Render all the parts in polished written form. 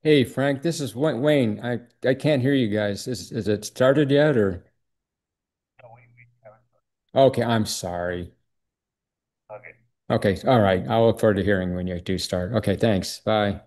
Hey Frank, this is Wayne. I can't hear you guys. Is it started yet or? Okay, I'm sorry. Okay, all right. I'll look forward to hearing when you do start. Okay, thanks. Bye.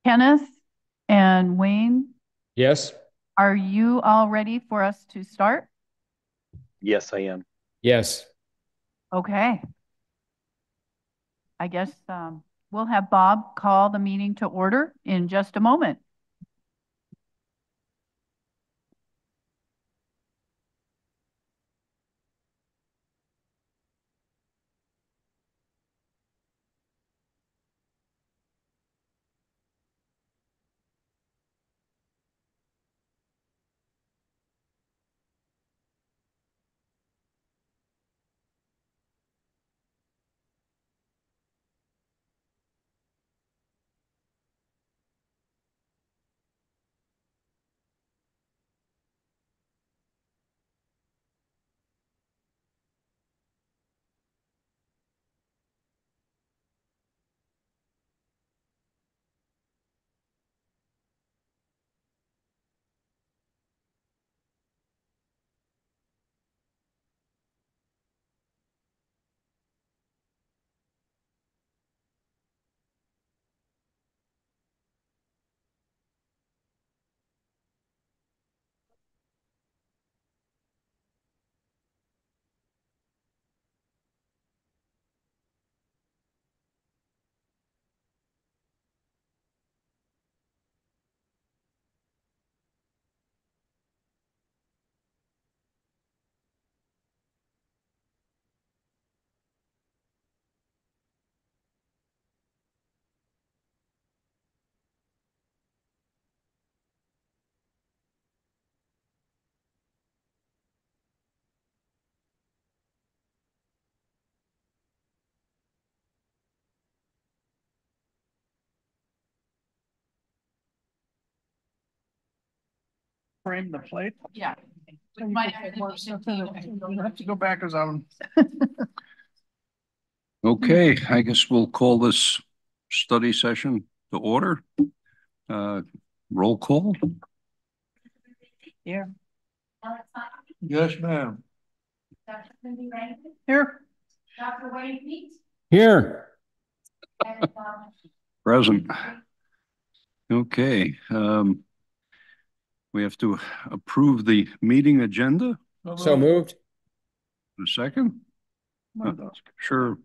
Kenneth and Wayne, Yes. are you all ready for us to start? Yes, I am. Yes. Okay. I guess we'll have Bob call the meeting to order in just a moment. Frame the plate. Yeah. You have to go back as I'm. Okay, I guess we'll call this study session to order. Roll call. Here. Yes, ma'am. Here. Here. Present. Okay, we have to approve the meeting agenda. So moved. A second? Sure.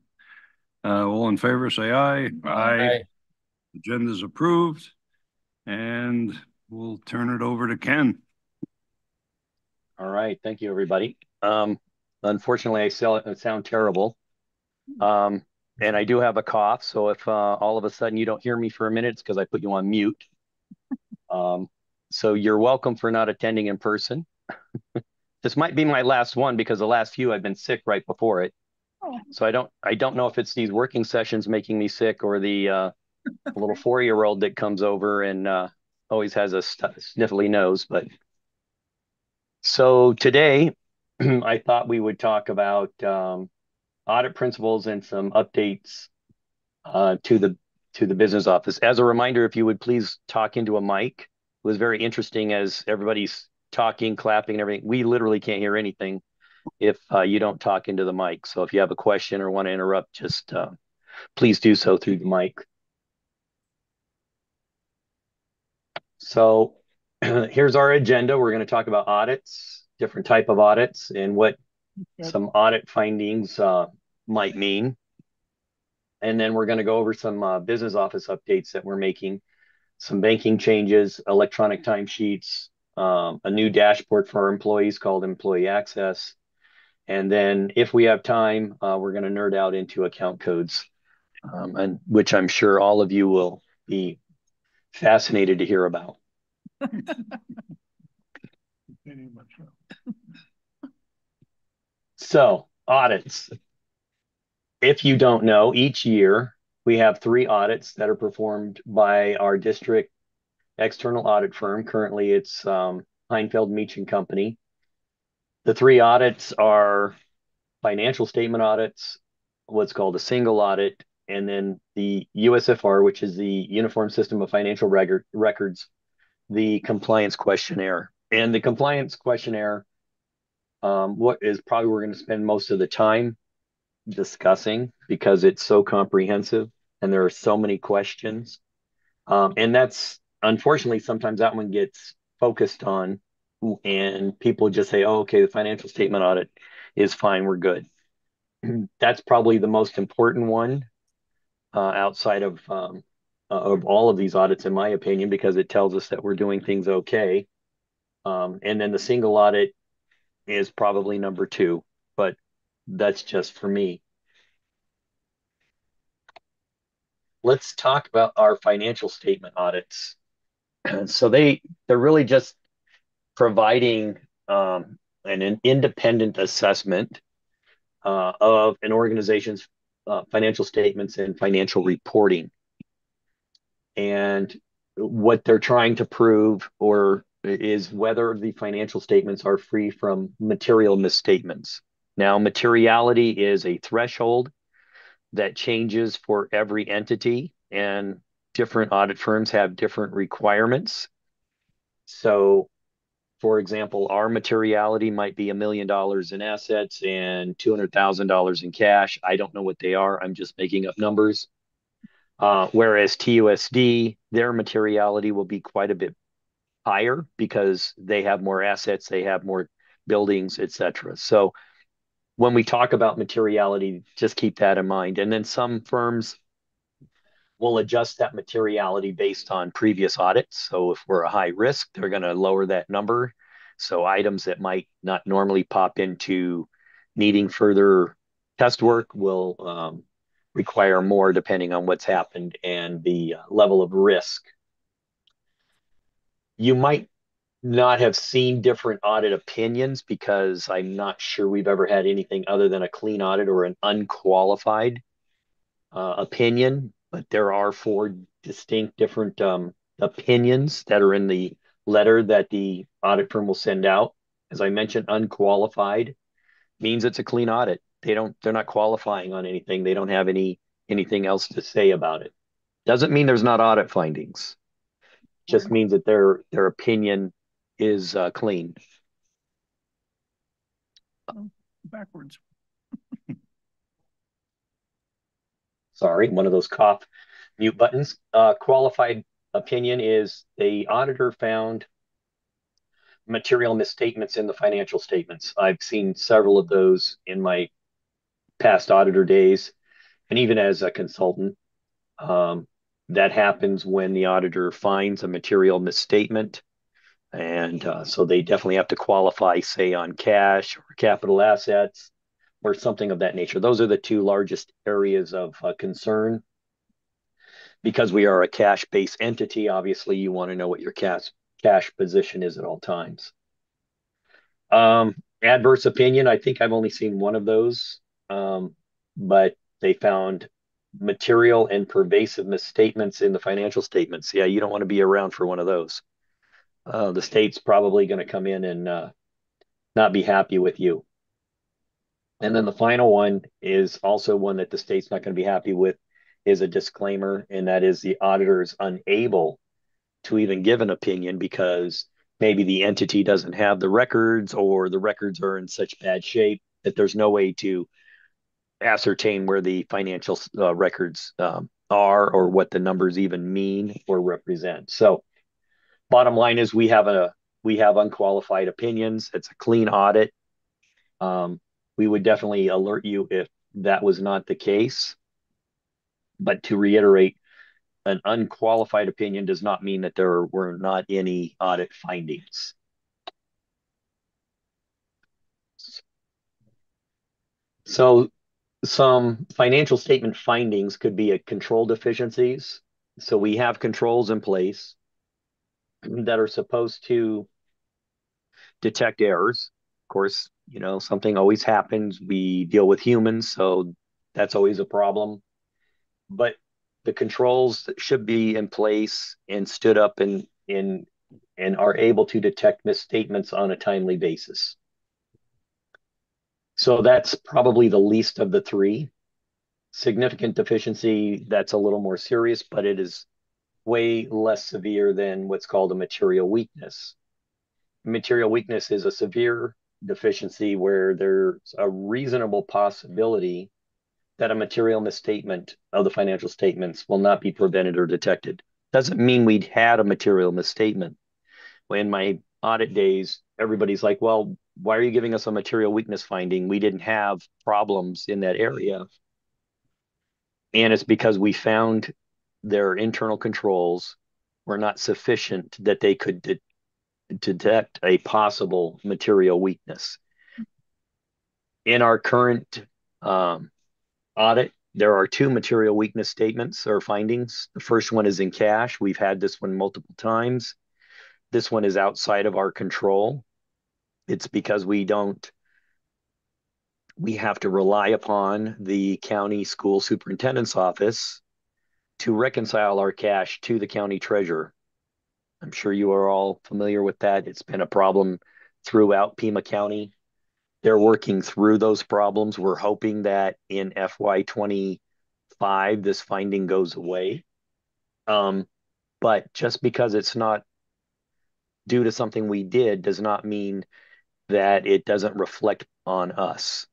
All in favor, say aye. Aye. Agenda's approved. And we'll turn it over to Ken. All right. Thank you, everybody. Unfortunately, I sound terrible. And I do have a cough. So if all of a sudden you don't hear me for a minute, it's because I put you on mute. So you're welcome for not attending in person. This might be my last one because the last few I've been sick right before it. So I don't know if it's these working sessions making me sick or the little 4-year-old that comes over and always has a sniffly nose. But so today I thought we would talk about audit principles and some updates to the business office. As a reminder, if you would please talk into a mic. It was very interesting as everybody's talking, clapping, and everything. We literally can't hear anything if you don't talk into the mic. So if you have a question or want to interrupt, just please do so through the mic. So here's our agenda. We're going to talk about audits, different type of audits, and what some audit findings might mean. And then we're going to go over some business office updates that we're making, some banking changes, electronic timesheets, a new dashboard for our employees called Employee Access. And then if we have time, we're going to nerd out into account codes, and which I'm sure all of you will be fascinated to hear about. So audits. If you don't know, each year we have 3 audits that are performed by our district external audit firm. Currently, it's Heinfeld Meach and Company. The 3 audits are financial statement audits, what's called a single audit, and then the USFR, which is the Uniform System of Financial Records, the compliance questionnaire. And the compliance questionnaire, what is probably we're going to spend most of the time discussing because it's so comprehensive and there are so many questions. And that's unfortunately sometimes that one gets focused on, and people just say, oh, okay, the financial statement audit is fine, we're good. That's probably the most important one outside of all of these audits, in my opinion, because it tells us that we're doing things okay. And then the single audit is probably number two, but that's just for me. Let's talk about our financial statement audits. So they're really just providing an independent assessment of an organization's financial statements and financial reporting. And what they're trying to prove or is whether the financial statements are free from material misstatements. Now, materiality is a threshold that changes for every entity, and different audit firms have different requirements. So, for example, our materiality might be $1 million in assets and $200,000 in cash. I don't know what they are. I'm just making up numbers. Whereas TUSD, their materiality will be quite a bit higher because they have more assets, they have more buildings, etc. So when we talk about materiality, just keep that in mind. And then some firms will adjust that materiality based on previous audits. So if we're a high risk, they're going to lower that number. So items that might not normally pop into needing further test work will require more depending on what's happened and the level of risk. You might not have seen different audit opinions because I'm not sure we've ever had anything other than a clean audit or an unqualified opinion, but there are four distinct different opinions that are in the letter that the audit firm will send out. As I mentioned, unqualified means it's a clean audit. They're not qualifying on anything. They don't have anything else to say about it. Doesn't mean there's not audit findings. Just means that their opinion is clean. Backwards. Sorry, one of those cough mute buttons. Qualified opinion is the auditor found material misstatements in the financial statements. I've seen several of those in my past auditor days, and even as a consultant. Um, that happens when the auditor finds a material misstatement. And so they definitely have to qualify, say, on cash or capital assets or something of that nature. Those are the two largest areas of concern. Because we are a cash-based entity, obviously you want to know what your cash position is at all times. Adverse opinion, I think I've only seen one of those, but they found material and pervasive misstatements in the financial statements. Yeah, you don't want to be around for one of those. The state's probably going to come in and not be happy with you. And then the final one is also one that the state's not going to be happy with, is a disclaimer, and that is the auditor is unable to even give an opinion because maybe the entity doesn't have the records or the records are in such bad shape that there's no way to ascertain where the financial records are or what the numbers even mean or represent. So bottom line is we have unqualified opinions. It's a clean audit. We would definitely alert you if that was not the case. But to reiterate, an unqualified opinion does not mean that there were not any audit findings. So some financial statement findings could be a control deficiencies. So we have controls in place that are supposed to detect errors. Of course, something always happens. We deal with humans, so that's always a problem. But the controls should be in place and stood up and are able to detect misstatements on a timely basis. So that's probably the least of the three. Significant deficiency, that's a little more serious, but it is way less severe than what's called a material weakness. Material weakness is a severe deficiency where there's a reasonable possibility that a material misstatement of the financial statements will not be prevented or detected. doesn't mean we'd had a material misstatement. In my audit days, everybody's like, well, why are you giving us a material weakness finding? We didn't have problems in that area. And it's because we found their internal controls were not sufficient that they could detect a possible material weakness. In our current audit, there are two material weakness statements or findings. The first one is in cash. We've had this one multiple times. This one is outside of our control. It's because we have to rely upon the county school superintendent's office to reconcile our cash to the county treasurer. I'm sure you are all familiar with that. It's been a problem throughout Pima County. They're working through those problems. We're hoping that in FY25, this finding goes away. But just because it's not due to something we did does not mean that it doesn't reflect on us,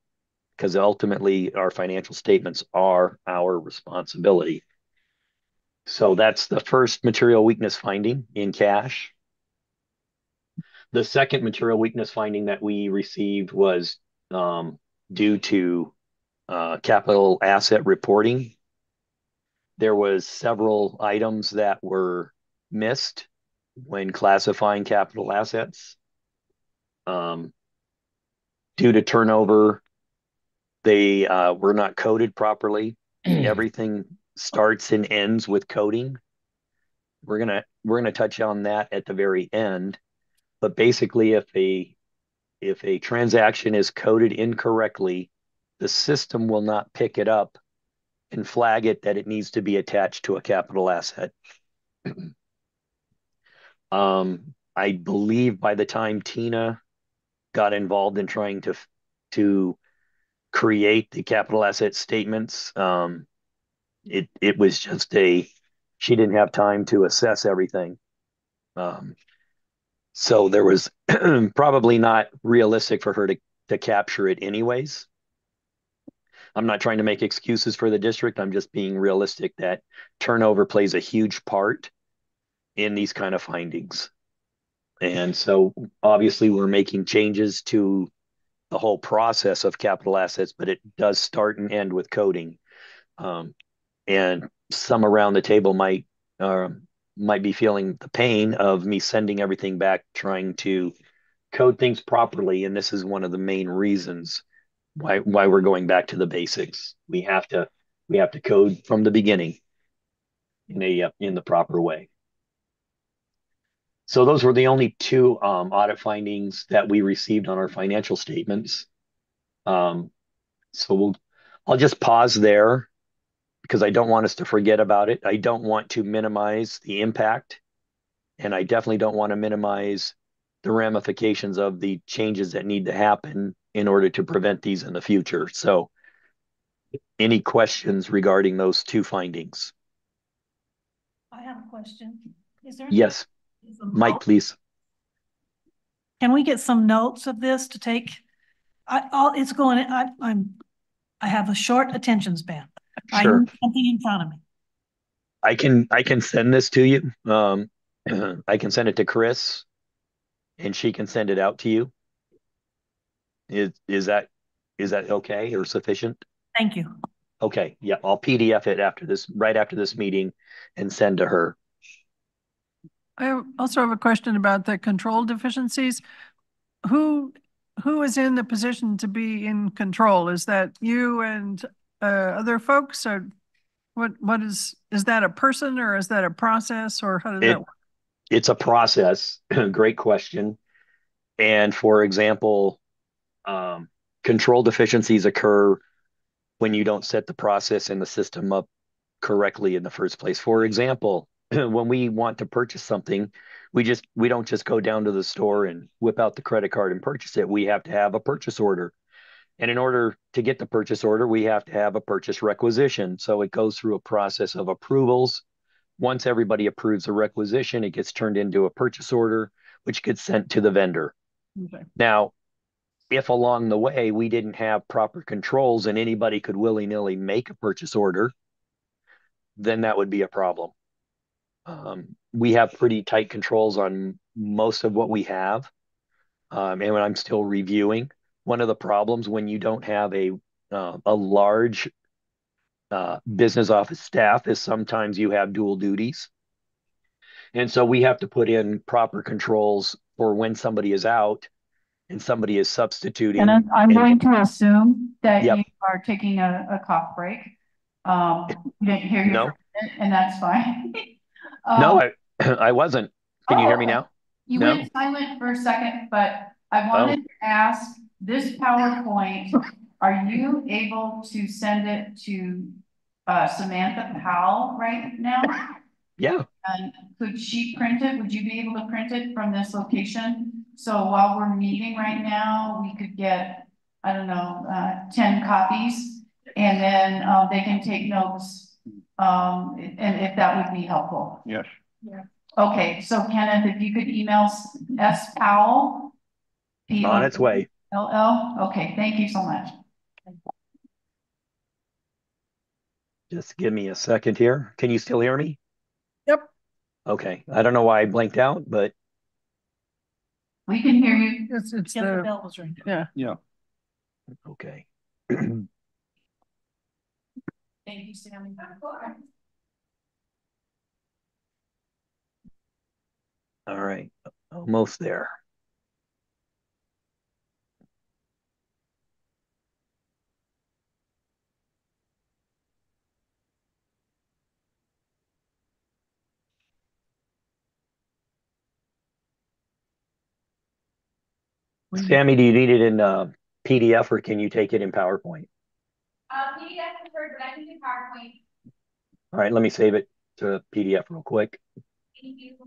because ultimately our financial statements are our responsibility. So that's the first material weakness finding in cash. The second material weakness finding that we received was due to capital asset reporting. There was several items that were missed when classifying capital assets. Due to turnover, they were not coded properly. Everything starts and ends with coding. We're gonna touch on that at the very end. But basically, if a transaction is coded incorrectly, the system will not pick it up and flag it that it needs to be attached to a capital asset. I believe by the time Tina got involved in trying to create the capital asset statements, it was just she didn't have time to assess everything. So there was probably not realistic for her to capture it anyways. I'm not trying to make excuses for the district. I'm just being realistic that turnover plays a huge part in these kind of findings. And so obviously we're making changes to the whole process of capital assets, but it does start and end with coding. And some around the table might be feeling the pain of me sending everything back, trying to code things properly. And this is one of the main reasons why we're going back to the basics. We have to code from the beginning in the proper way. So those were the only two audit findings that we received on our financial statements. So I'll just pause there because I don't want us to forget about it. I don't want to minimize the impact, and I definitely don't want to minimize the ramifications of the changes that need to happen in order to prevent these in the future. So any questions regarding those two findings? I have a question. Is there Yes, Mike, please. Can we get some notes of this to take? It's going. I have a short attention span. I Sure. need something in front of me. I can send this to you. I can send it to Chris, and she can send it out to you. Is that okay or sufficient? Thank you. Okay, yeah, I'll PDF it right after this meeting, and send to her. I also have a question about the control deficiencies. Who is in the position to be in control? Is that you and other folks, or what is that a person, or is that a process, or how does that work? It's a process. Great question. And for example, control deficiencies occur when you don't set the process and the system up correctly in the first place. For example, when we want to purchase something, we don't just go down to the store and whip out the credit card and purchase it. We have to have a purchase order. And in order to get the purchase order, we have to have a purchase requisition. So it goes through a process of approvals. Once everybody approves a requisition, it gets turned into a purchase order, which gets sent to the vendor. Okay. Now, if along the way we didn't have proper controls and anybody could willy-nilly make a purchase order, then that would be a problem. We have pretty tight controls on most of what we have. And when I'm still reviewing, one of the problems when you don't have a large business office staff is sometimes you have dual duties. And so we have to put in proper controls for when somebody is out and somebody is And substituting. I'm going to assume that Yep. you are taking a cough break. You didn't hear you for No, a minute, and that's fine. no, Um, I wasn't. Can you oh, hear me okay. now? You No. went silent for a second, but I Oh, wanted to ask this PowerPoint, are you able to send it to Samantha Powell right now? yeah. And could she print it? Would you be able to print it from this location? So while we're meeting right now, we could get, I don't know, 10 copies. And then they can take notes, and if that would be helpful. Yes. Okay, so Kenneth, if you could email S Powell, On its way. P-O-L-L. Okay, thank you so much. Just give me a second here. Can you still hear me? Yep. Okay. I don't know why I blanked out, but We can hear you. It's Yeah, the the, bell was ringing. yeah. Yeah. okay. Thank you, Sammy. All right. Almost there. Sammy, do you need it in PDF or can you take it in PowerPoint? PDF preferred, but I can do PowerPoint. All right, let me save it to PDF real quick. Thank you.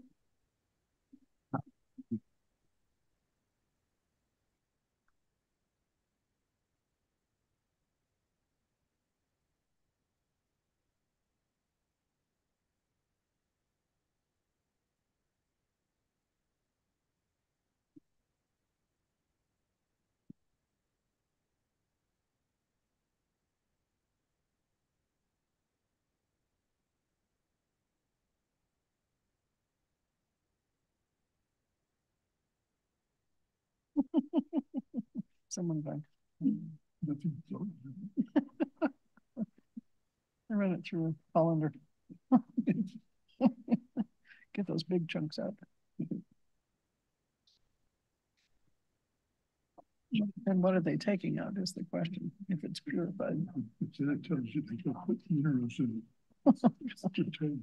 Someone going. I ran it through a colander. Get those big chunks out. And what are they taking out is the question, if it's purified. So that tells you they can put minerals in it. Great.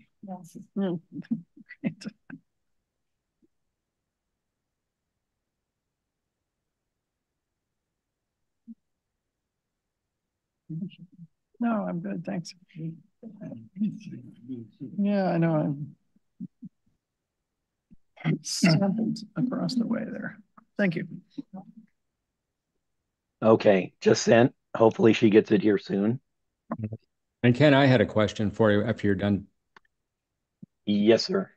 No, I'm good, thanks. Yeah, I know. I'm sampled across the way there. Thank you. Okay, just sent. Hopefully she gets it here soon. And Ken, I had a question for you after you're done. Yes, sir.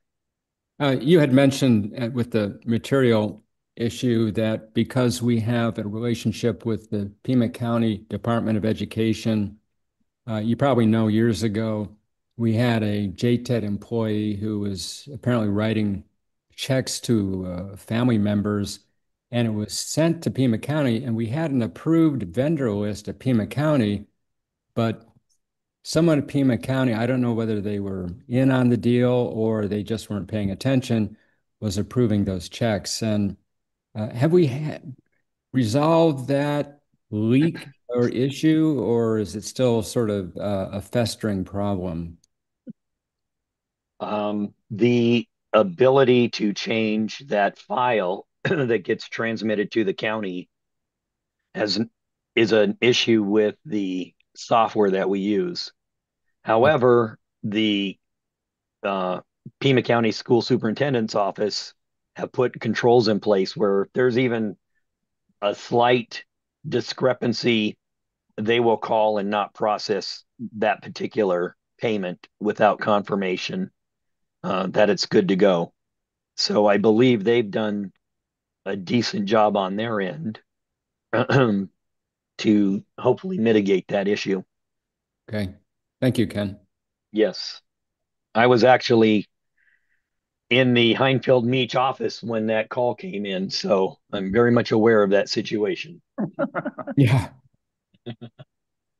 You had mentioned with the material issue that because we have a relationship with the Pima County Department of Education, you probably know years ago, we had a JTED employee who was apparently writing checks to family members, and it was sent to Pima County, and we had an approved vendor list at Pima County, but someone at Pima County, I don't know whether they were in on the deal or they just weren't paying attention, was approving those checks. And have we resolved that leak or issue, or is it still sort of a festering problem? The ability to change that file that gets transmitted to the county has is an issue with the software that we use. However, the uh, Pima County School Superintendent's Office have put controls in place where if there's even a slight discrepancy, they will call and not process that particular payment without confirmation that it's good to go. So I believe they've done a decent job on their end to hopefully mitigate that issue. Okay. Thank you, Ken. Yes. I was actually in the Heinfeld Meach office when that call came in, so I'm very much aware of that situation. Yeah.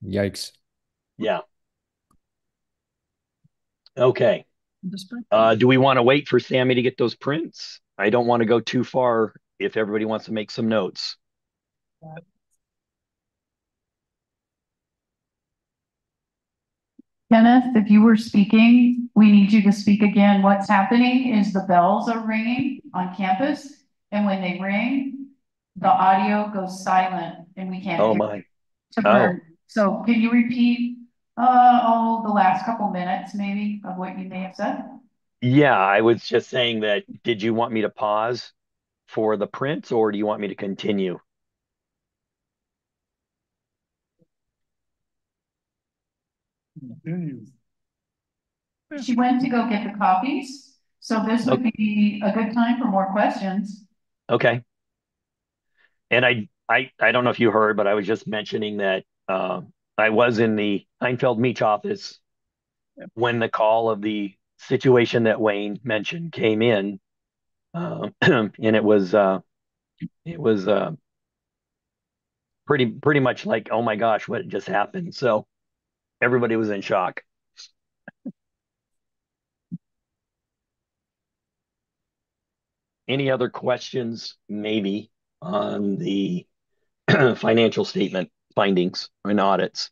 Yikes. Yeah. Okay. Just- Do we want to wait for Sammy to get those prints? I don't want to go too far if everybody wants to make some notes. Kenneth, if you were speaking, we need you to speak again. What's happening is the bells are ringing on campus, and when they ring, the audio goes silent and we can't Oh hear my. to Oh, burn. So can you repeat, the last couple minutes maybe of what you may have said? yeah, I was just saying that. Did you want me to pause for the prints or do you want me to continue? Continue. She went to go get the copies, so this would be a good time for more questions. Okay. And I don't know if you heard, but I was just mentioning that I was in the Heinfeld Meach office when the call of the situation that Wayne mentioned came in, and it was pretty much like, oh my gosh, what just happened? So everybody was in shock. Any other questions, maybe, on the financial statement findings and audits?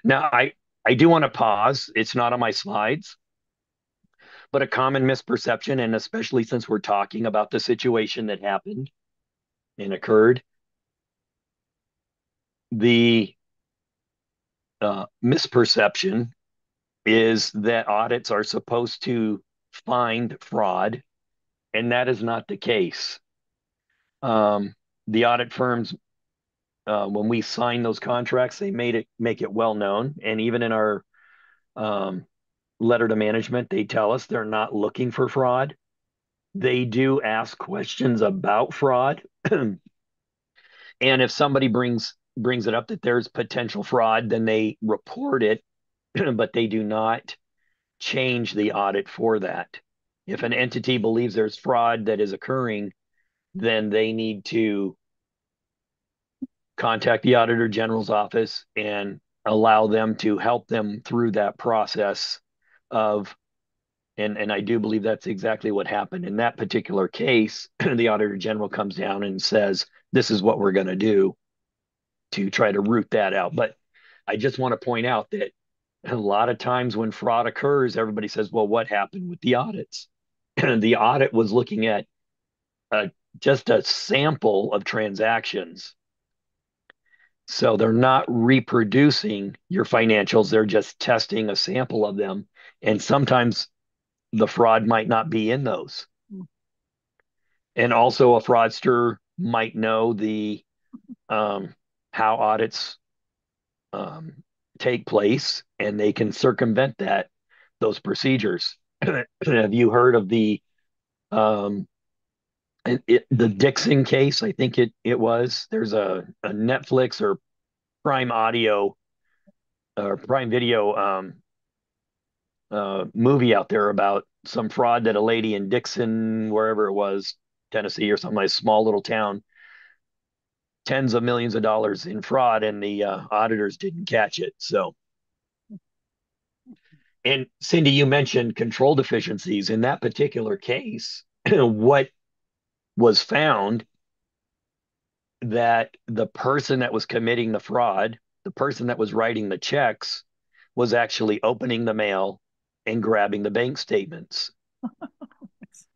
Now, I do want to pause. It's not on my slides, but a common misperception, and especially since we're talking about the situation that happened and occurred, the misperception is that audits are supposed to find fraud, and that is not the case. The audit firms, when we sign those contracts, they make it well known, and even in our um, letter to management, they tell us they're not looking for fraud. They do ask questions about fraud, and if somebody brings it up that there's potential fraud, then they report it, but they do not change the audit for that. If an entity believes there's fraud that is occurring, then they need to contact the Auditor General's office and allow them to help them through that process of, and I do believe that's exactly what happened in that particular case. The Auditor General comes down and says, this is what we're going to do to try to root that out. But I just want to point out that a lot of times when fraud occurs, everybody says, well, what happened with the audits? The audit was looking at just a sample of transactions. So they're not reproducing your financials, they're just testing a sample of them. And sometimes the fraud might not be in those. And also, a fraudster might know the how audits um, take place, and they can circumvent those procedures. Have you heard of um, the Dixon case? I think it was. There's a Netflix or Prime Audio or Prime Video movie out there about some fraud that a lady in Dixon, wherever it was, Tennessee or something like a small little town, tens of millions of dollars in fraud, and the auditors didn't catch it. So, and Cindy, you mentioned control deficiencies. In that particular case, what was found that the person that was committing the fraud, the person that was writing the checks, was actually opening the mail and grabbing the bank statements.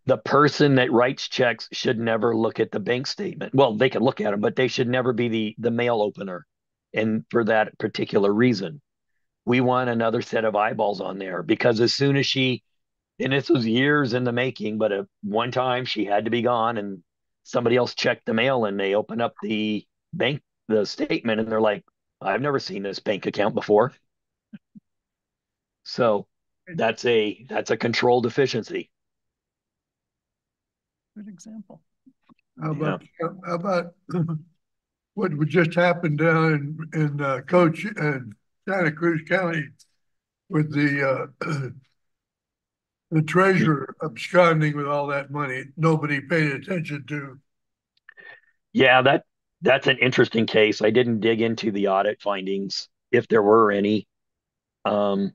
The person that writes checks should never look at the bank statement. Well, they can look at them, but they should never be the mail opener. And for that particular reason, we want another set of eyeballs on there, because as soon as and this was years in the making, but one time she had to be gone and somebody else checked the mail and they open up the statement, and they're like, I've never seen this bank account before. So that's a control deficiency. Good example. How about what would just happen down in Coach and Santa Cruz County with the The treasurer absconding with all that money, nobody paid attention to. Yeah, that's an interesting case. I didn't dig into the audit findings, if there were any. Um,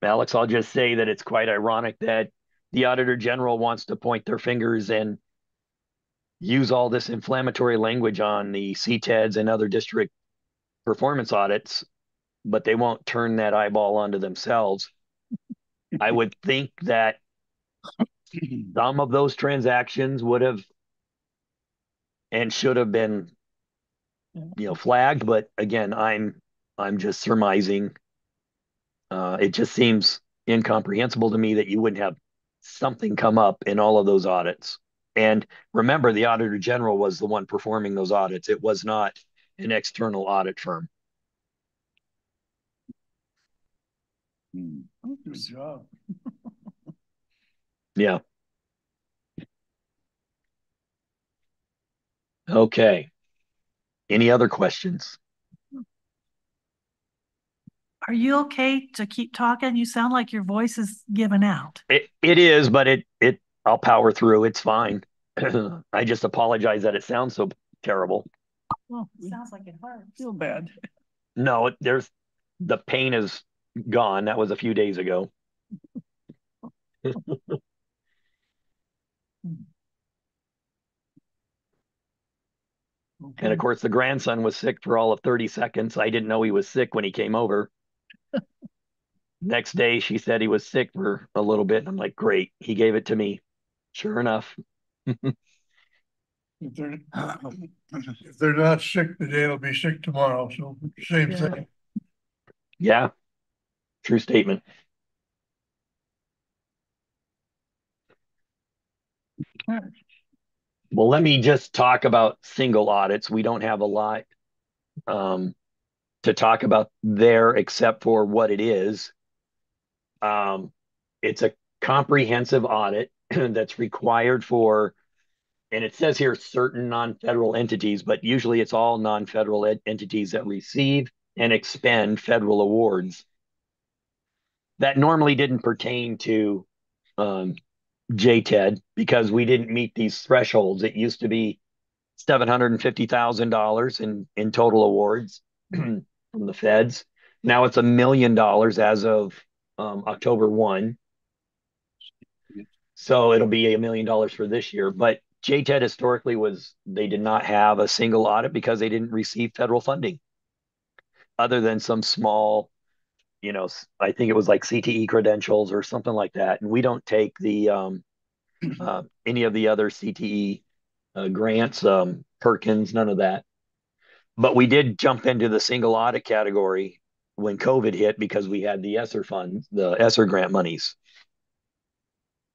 Alex, I'll just say that it's quite ironic that the Auditor General wants to point their fingers and use all this inflammatory language on the CTEDs and other district performance audits, but they won't turn that eyeball onto themselves. I would think that some of those transactions would have and should have been, flagged, but again, I'm just surmising. It just seems incomprehensible to me that you wouldn't have something come up in all of those audits. And remember, the Auditor General was the one performing those audits. It was not an external audit firm. Good job. Yeah. Okay. Any other questions? Are you okay to keep talking? You sound like your voice is giving out. It is, but I'll power through. It's fine. I just apologize that it sounds so terrible. Well, sounds like it hurts. Feel bad. No, the pain is gone. That was a few days ago. And of course, the grandson was sick for all of 30 seconds. I didn't know he was sick when he came over. Next day, she said he was sick for a little bit. And I'm like, great. He gave it to me. Sure enough. If they're not sick today, they'll be sick tomorrow. So same thing. Yeah, true statement. Well, let me just talk about single audits. We don't have a lot to talk about there except for what it is. It's a comprehensive audit that's required for, and it says here certain non-federal entities, but usually it's all non-federal entities that receive and expend federal awards. That normally didn't pertain to JTED because we didn't meet these thresholds. It used to be $750,000 in total awards from the feds. Now it's $1 million as of October 1. So it'll be $1 million for this year. But JTED historically they did not have a single audit because they didn't receive federal funding other than some small, I think it was like CTE credentials or something like that. And we don't take the any of the other CTE grants, Perkins, none of that. But we did jump into the single audit category when COVID hit because we had the ESSER funds, the ESSER grant monies.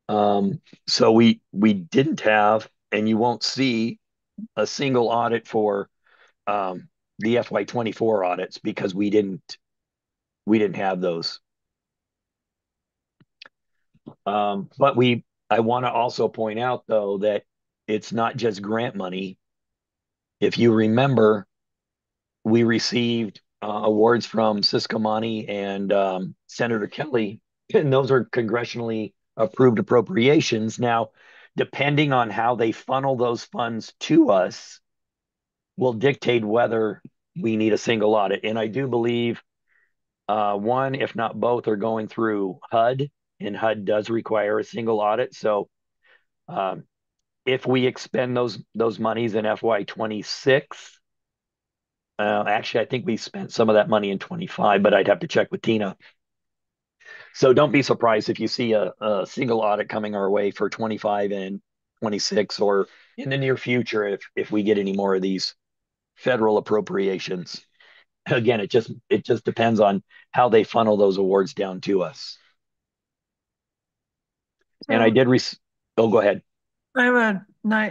So we didn't have, and you won't see a single audit for the FY24 audits because we didn't have those. But I want to also point out though that it's not just grant money. If you remember, we received awards from Siscomani and Senator Kelly, and those are congressionally approved appropriations. Now, depending on how they funnel those funds to us, will dictate whether we need a single audit. And I do believe one, if not both, are going through HUD, and HUD does require a single audit. So if we expend those monies in FY26, actually, I think we spent some of that money in 25, but I'd have to check with Tina. So don't be surprised if you see a single audit coming our way for 25 and 26, or in the near future if we get any more of these federal appropriations. Again, it just depends on how they funnel those awards down to us. And I did go ahead. I have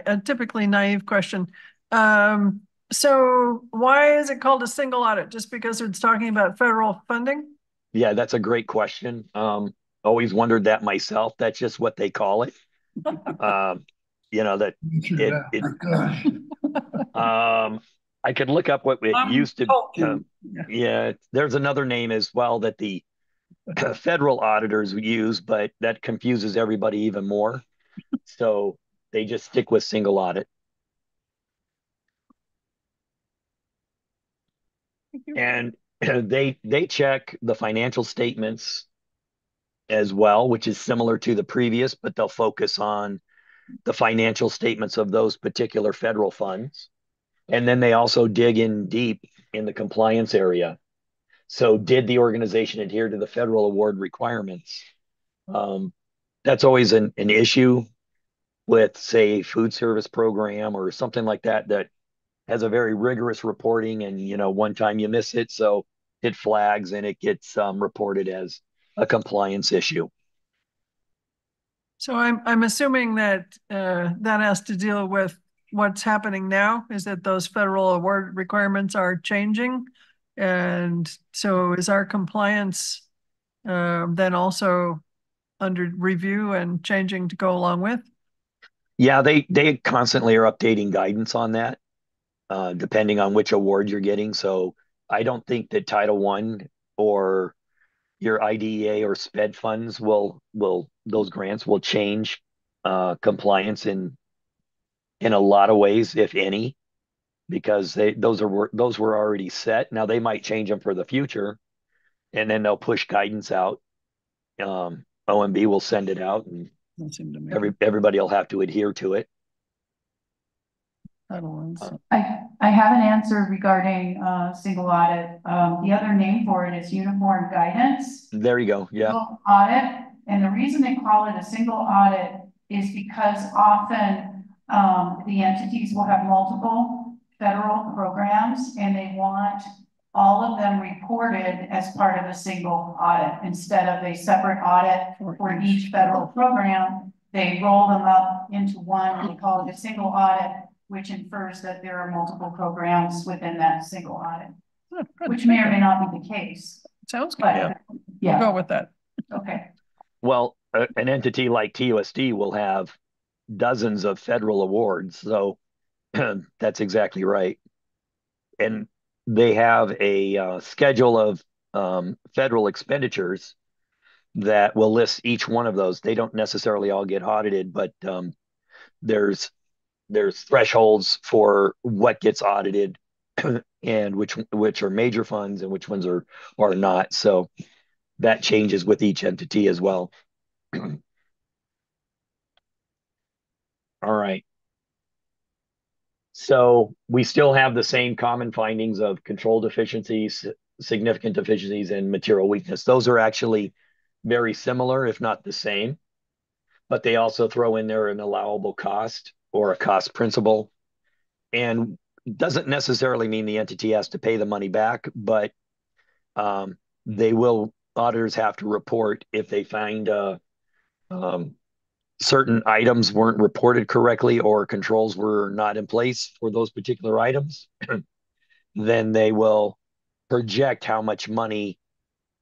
a typically naive question. So why is it called a single audit? Just because it's talking about federal funding? Yeah, that's a great question. Always wondered that myself. That's just what they call it. That I could look up what it used to. Yeah, there's another name as well that the federal auditors use, but that confuses everybody even more. So they just stick with single audit. And they check the financial statements as well, which is similar to the previous, but they'll focus on the financial statements of those particular federal funds. And then they also dig in deep in the compliance area. So did the organization adhere to the federal award requirements? That's always an issue with, say, food service program or something like that, that has a very rigorous reporting, and one time you miss it, so it flags and it gets reported as a compliance issue. So I'm assuming that that has to deal with what's happening now, is that those federal award requirements are changing. And so is our compliance then also under review and changing to go along with? Yeah, they constantly are updating guidance on that, depending on which award you're getting. So I don't think that Title One or your IDEA or SPED funds will those grants will change compliance in a lot of ways, if any, because those were already set. Now they might change them for the future, and then they'll push guidance out. OMB will send it out, and everybody will have to adhere to it. I have an answer regarding single audit. The other name for it is uniform guidance. There you go. Yeah. Single audit, and the reason they call it a single audit is because often the entities will have multiple federal programs, and they want all of them reported as part of a single audit instead of a separate audit for each federal program. They roll them up into one. They call it a single audit, which infers that there are multiple programs within that single audit, which may or may not be the case. Sounds good. But yeah, We'll go with that. Okay. Well, an entity like TUSD will have dozens of federal awards, so that's exactly right. And they have a schedule of federal expenditures that will list each one of those. They don't necessarily all get audited, but there's thresholds for what gets audited and which are major funds and which ones are not. So that changes with each entity as well. All right. So we still have the same common findings of control deficiencies, significant deficiencies, and material weakness. Those are actually very similar, if not the same, but they also throw in there an allowable cost or a cost principle. And doesn't necessarily mean the entity has to pay the money back, but auditors have to report if they find certain items weren't reported correctly or controls were not in place for those particular items. Then they will project how much money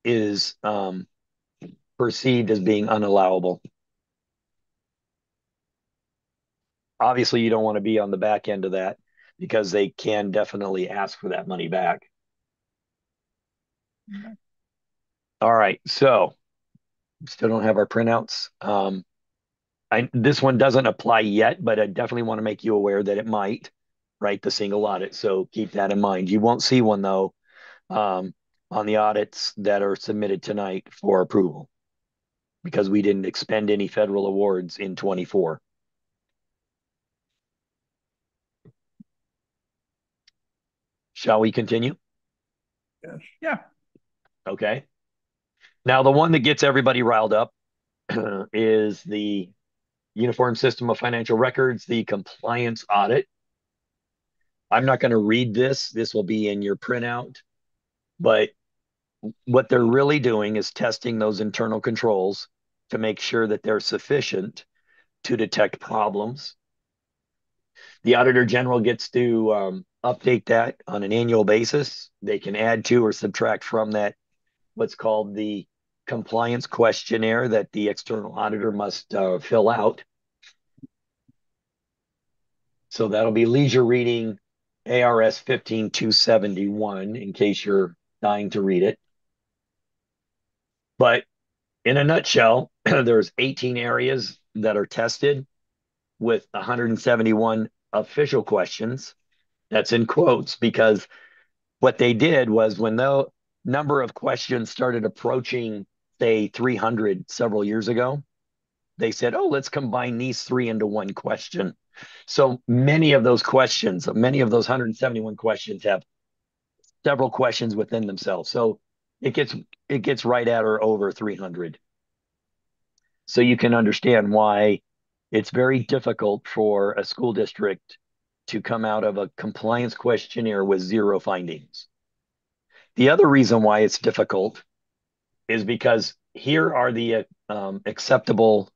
is perceived as being unallowable. Obviously, you don't want to be on the back end of that because they can definitely ask for that money back. All right, so still don't have our printouts. This one doesn't apply yet, but I definitely want to make you aware that it might, right? The single audit. So keep that in mind. You won't see one though on the audits that are submitted tonight for approval because we didn't expend any federal awards in 24. Shall we continue? Yes. Yeah. Okay. Now, the one that gets everybody riled up is the Uniform System of Financial Records, the compliance audit. I'm not going to read this. This will be in your printout. But what they're really doing is testing those internal controls to make sure that they're sufficient to detect problems. The Auditor General gets to update that on an annual basis. They can add to or subtract from that what's called the compliance questionnaire that the external auditor must fill out. So that'll be leisure reading ARS 15271 in case you're dying to read it. But in a nutshell, there's 18 areas that are tested with 171 official questions. That's in quotes because what they did was when the number of questions started approaching, say, 300 several years ago, they said, oh, let's combine these three into one question. So many of those questions, many of those 171 questions have several questions within themselves. So it gets right at or over 300. So you can understand why it's very difficult for a school district to come out of a compliance questionnaire with zero findings. The other reason why it's difficult is because here are the acceptable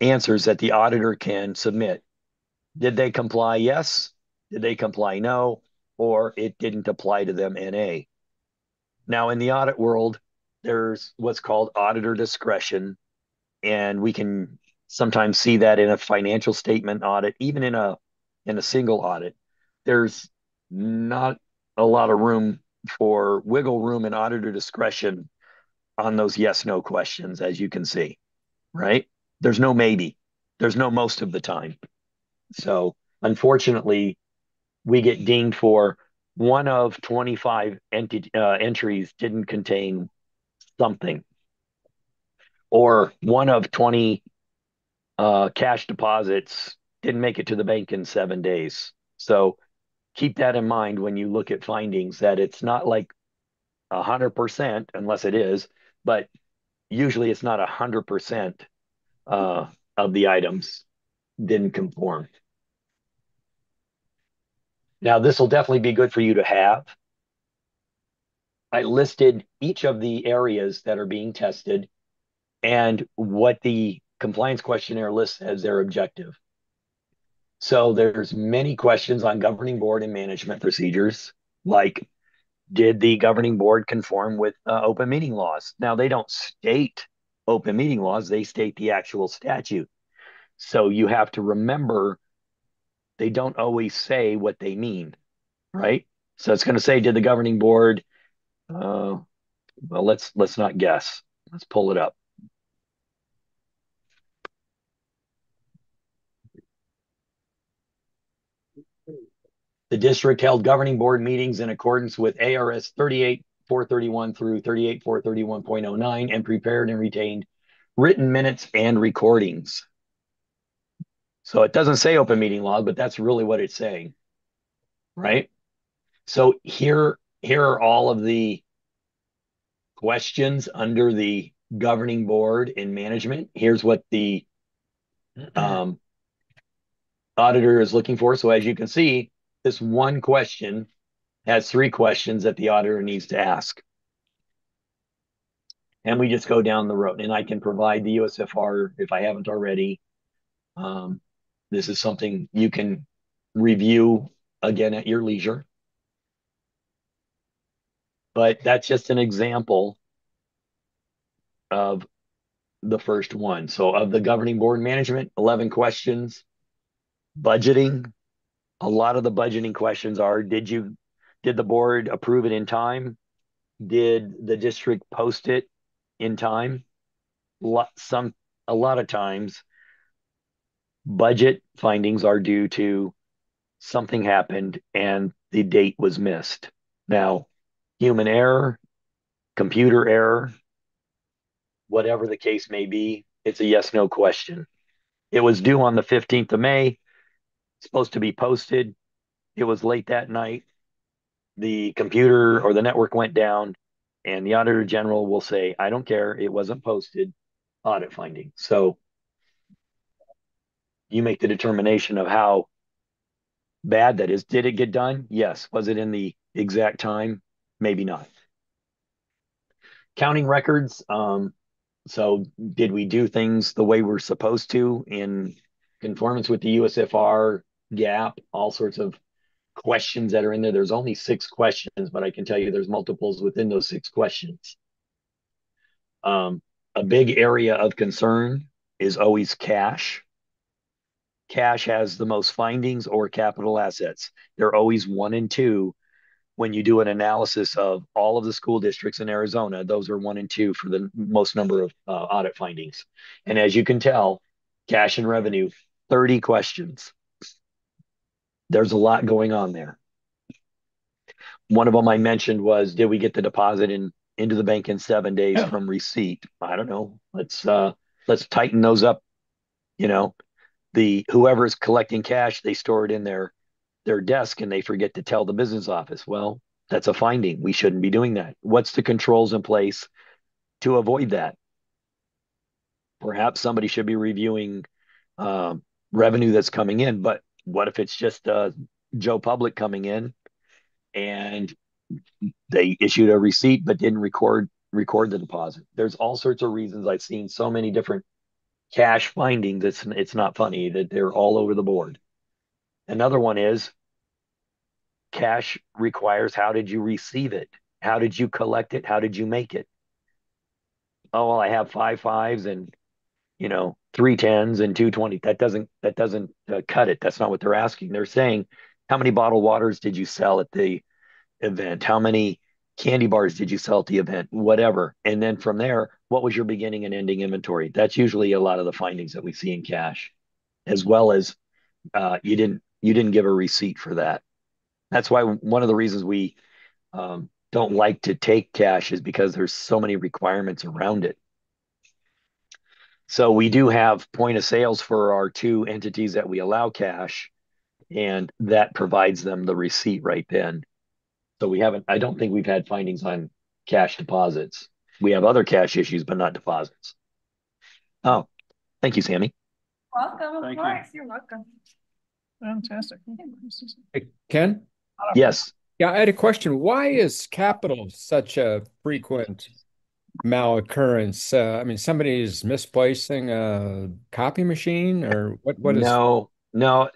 answers that the auditor can submit. Did they comply? Yes. Did they comply? No. Or it didn't apply to them, NA. Now, in the audit world, there's what's called auditor discretion, and we can sometimes see that in a financial statement audit, even in a single audit. There's not a lot of room for wiggle room and auditor discretion on those yes no questions, as you can see, right? There's no maybe, there's no most of the time. So unfortunately, we get dinged for one of 25 entries didn't contain something, or one of 20 cash deposits didn't make it to the bank in 7 days. So keep that in mind when you look at findings, that it's not like 100%, unless it is, but usually it's not 100% of the items didn't conform. Now, this will definitely be good for you to have. I listed each of the areas that are being tested and what the compliance questionnaire lists as their objective. So there's many questions on governing board and management procedures, like did the governing board conform with open meeting laws? Now, they don't state open meeting laws, they state the actual statute. So you have to remember they don't always say what they mean, right? So it's going to say, did the governing board, well, let's not guess. Let's pull it up. The district held governing board meetings in accordance with ARS 38-431 through 38-431.09 and prepared and retained written minutes and recordings. So it doesn't say open meeting law, but that's really what it's saying, right? So here are all of the questions under the governing board and management. Here's what the auditor is looking for. So as you can see, this one question has 3 questions that the auditor needs to ask. And we just go down the road, and I can provide the USFR if I haven't already. This is something you can review again at your leisure. But that's just an example of the first one. So of the governing board management, 11 questions. Budgeting, a lot of the budgeting questions are, did the board approve it in time? Did the district post it in time? A lot of times budget findings are due to something happened and the date was missed. Now, human error, computer error, whatever the case may be, it's a yes no question. It was due on the 15th of May, supposed to be posted. It was late that night. The computer or the network went down, and the auditor general will say, I don't care, it wasn't posted, audit finding. So you make the determination of how bad that is. Did it get done? Yes. Was it in the exact time? Maybe not. Counting records. So did we do things the way we're supposed to in conformance with the USFR, GAP, all sorts of questions that are in there? There's only 6 questions, but I can tell you there's multiples within those 6 questions. A big area of concern is always cash. Cash has the most findings or capital assets. They're always 1 and 2 when you do an analysis of all of the school districts in Arizona, those are 1 and 2 for the most number of audit findings. And as you can tell, cash and revenue, 30 questions. There's a lot going on there. One of them I mentioned was, did we get the deposit into the bank in 7 days from receipt? I don't know. Let's tighten those up. You know, whoever's collecting cash, they store it in their desk and they forget to tell the business office. Well, that's a finding. We shouldn't be doing that. What's the controls in place to avoid that? Perhaps somebody should be reviewing revenue that's coming in, but what if it's just Joe Public coming in and they issued a receipt but didn't record the deposit? There's all sorts of reasons. I've seen so many different cash findings. It's not funny that they're all over the board. Another one is cash requires, how did you receive it? How did you collect it? How did you make it? Oh, well, I have 5 5s and 3 10s and 2 20. That doesn't cut it. That's not what they're asking. They're saying, how many bottled waters did you sell at the event? How many candy bars did you sell at the event? Whatever. And then from there, what was your beginning and ending inventory? That's usually a lot of the findings that we see in cash, as well as you didn't give a receipt for that. That's why one of the reasons we don't like to take cash is because there's so many requirements around it. So we do have point of sales for our 2 entities that we allow cash, and that provides them the receipt right then. So I don't think we've had findings on cash deposits. We have other cash issues, but not deposits. Oh, thank you, Sammy. Welcome, Thank of you. course, you're welcome. Fantastic. Hey, Ken? Yes. Yeah, I had a question. Why is capital such a frequent mal-occurrence? I mean, somebody is misplacing a copy machine, or what is? No, no,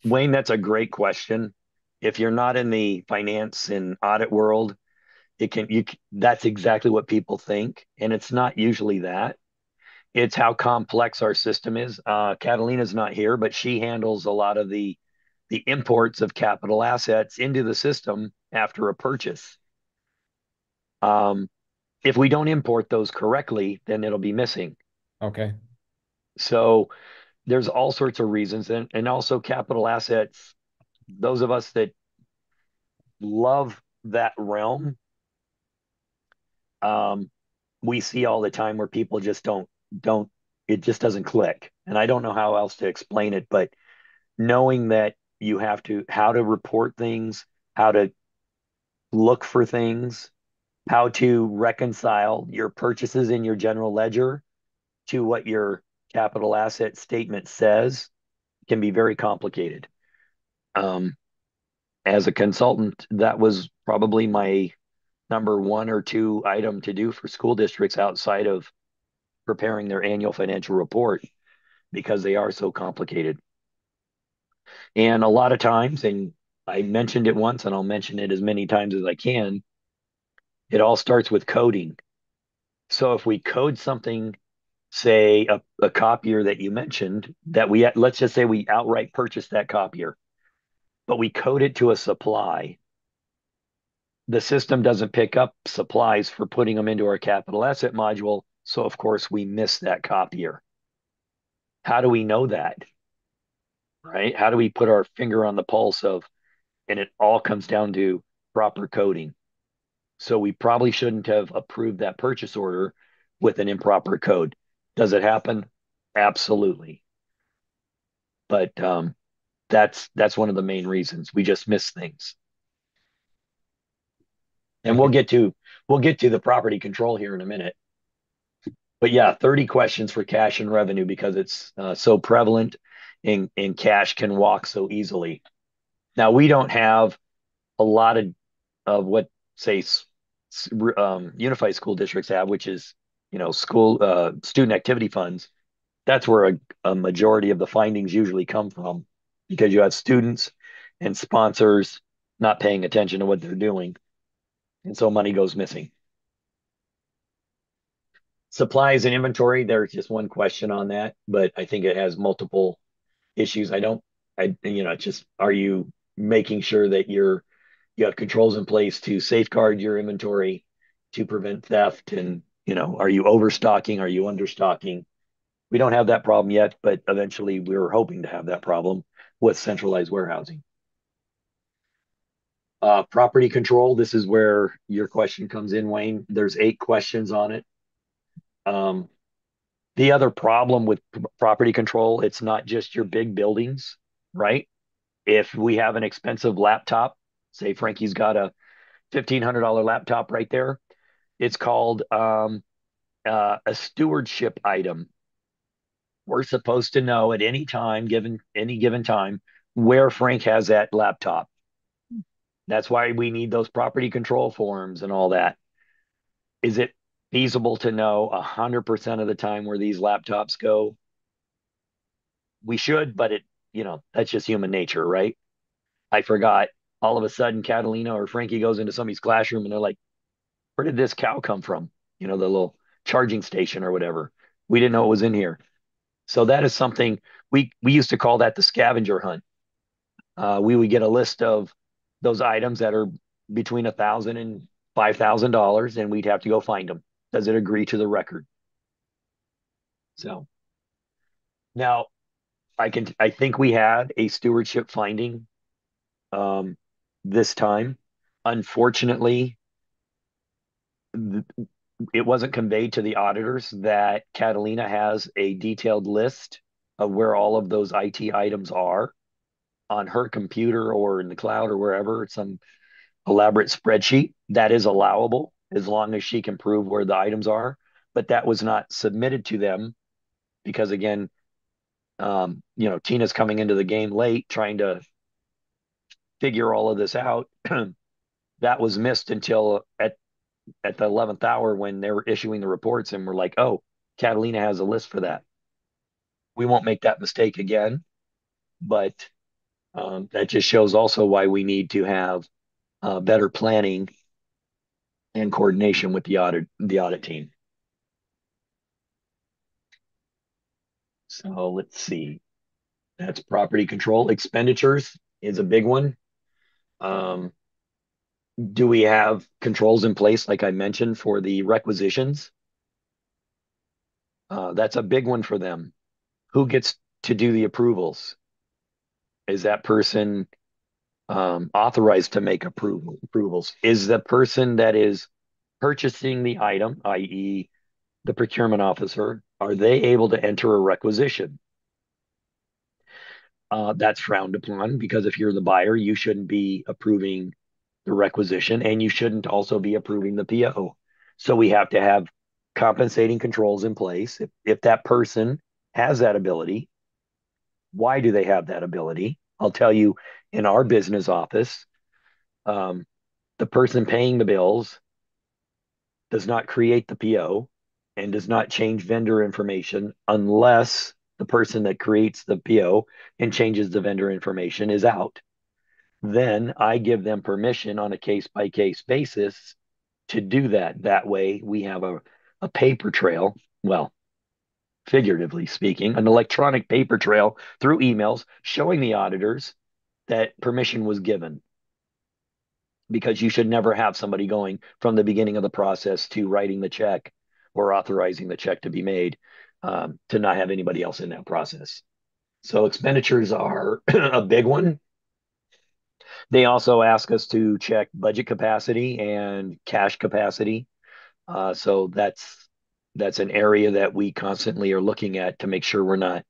Wayne, that's a great question. If you're not in the finance and audit world, that's exactly what people think, and it's not usually that. It's how complex our system is. Catalina's not here, but she handles a lot of the imports of capital assets into the system after a purchase. If we don't import those correctly, then it'll be missing. Okay. So there's all sorts of reasons, and also capital assets. Those of us that love that realm, um, we see all the time where people just don't it just doesn't click. And I don't know how else to explain it, but knowing that you have to how to report things, how to look for things, how to reconcile your purchases in your general ledger to what your capital asset statement says can be very complicated. Um, as a consultant, that was probably my number 1 or 2 item to do for school districts outside of preparing their annual financial report, because they are so complicated. And a lot of times, and I mentioned it once and I'll mention it as many times as I can, it all starts with coding. So if we code something, say a copier that you mentioned, that let's just say we outright purchased that copier, but we code it to a supply. The system doesn't pick up supplies for putting them into our capital asset module. So of course we miss that copier. How do we know that? Right? How do we put our finger on the pulse and it all comes down to proper coding. So we probably shouldn't have approved that purchase order with an improper code. Does it happen? Absolutely. But that's one of the main reasons. We just miss things. And we'll get to the property control here in a minute. But yeah, 30 questions for cash and revenue because it's so prevalent, and cash can walk so easily. Now we don't have a lot of what, say, unified school districts have, which is school student activity funds. That's where a majority of the findings usually come from, because you have students and sponsors not paying attention to what they're doing, and so money goes missing. Supplies and inventory, there's just one question on that, but I think it has multiple issues. It's just, are you making sure that you're you have controls in place to safeguard your inventory, to prevent theft, and are you overstocking? Are you understocking? We don't have that problem yet, but eventually we're hoping to have that problem with centralized warehousing. Property control, this is where your question comes in, Wayne. There's 8 questions on it. The other problem with property control, it's not just your big buildings, right? If we have an expensive laptop, say Frankie's got a $1,500 laptop right there, it's called a stewardship item. We're supposed to know at any time, given any given time, where Frank has that laptop. That's why we need those property control forms and all that. Is it feasible to know 100% of the time where these laptops go? We should, but that's just human nature, right? I forgot. All of a sudden, Catalina or Frankie goes into somebody's classroom and they're like, where did this cow come from? The little charging station or whatever. We didn't know it was in here. So that is something we used to call that the scavenger hunt. We would get a list of those items that are between $1,000 and $5,000, and we'd have to go find them. Does it agree to the record? So now I think we had a stewardship finding this time. Unfortunately, it wasn't conveyed to the auditors that Catalina has a detailed list of where all of those IT items are on her computer or in the cloud or wherever. It's some elaborate spreadsheet that is allowable as long as she can prove where the items are. But that was not submitted to them because, again, Tina's coming into the game late trying to figure all of this out. That was missed until at the 11th hour when they were issuing the reports, and we're like, oh, Catalina has a list for that. We won't make that mistake again, but that just shows also why we need to have better planning and coordination with the audit team. So let's see. That's property control. Expenditures is a big one. Do we have controls in place, like I mentioned, for the requisitions? That's a big one for them. Who gets to do the approvals? Is that person authorized to make approvals? Is the person that is purchasing the item, i.e., the procurement officer, are they able to enter a requisition? That's frowned upon because if you're the buyer, you shouldn't be approving the requisition and you shouldn't also be approving the PO. So we have to have compensating controls in place. If that person has that ability, why do they have that ability? I'll tell you, in our business office, the person paying the bills does not create the PO and does not change vendor information unless the person that creates the PO and changes the vendor information is out. Then I give them permission on a case by case basis to do that. That way we have a paper trail. Well, figuratively speaking, an electronic paper trail through emails showing the auditors that permission was given. Because you should never have somebody going from the beginning of the process to writing the check or authorizing the check to be made to not have anybody else in that process. So expenditures are a big one. They also ask us to check budget capacity and cash capacity. So that's an area that we constantly are looking at to make sure we're not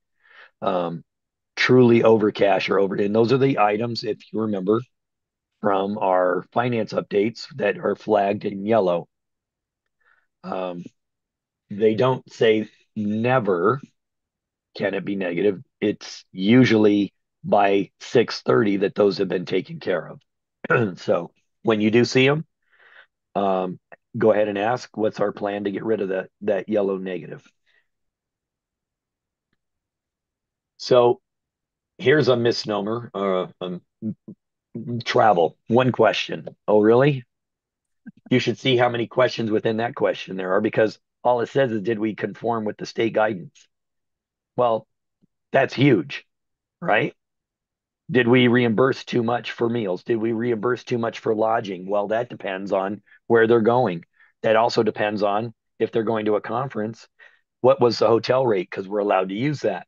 truly over cash or over. And those are the items, if you remember, from our finance updates that are flagged in yellow. They don't say never can it be negative. It's usually by 6:30 that those have been taken care of. So when you do see them, go ahead and ask, what's our plan to get rid of that yellow negative? So here's a misnomer, travel. One question. Oh, really? You should see how many questions within that question there are because all it says is, did we conform with the state guidance? Well, that's huge, right? Did we reimburse too much for meals? Did we reimburse too much for lodging? Well, that depends on where they're going. That also depends on if they're going to a conference, what was the hotel rate? Because we're allowed to use that.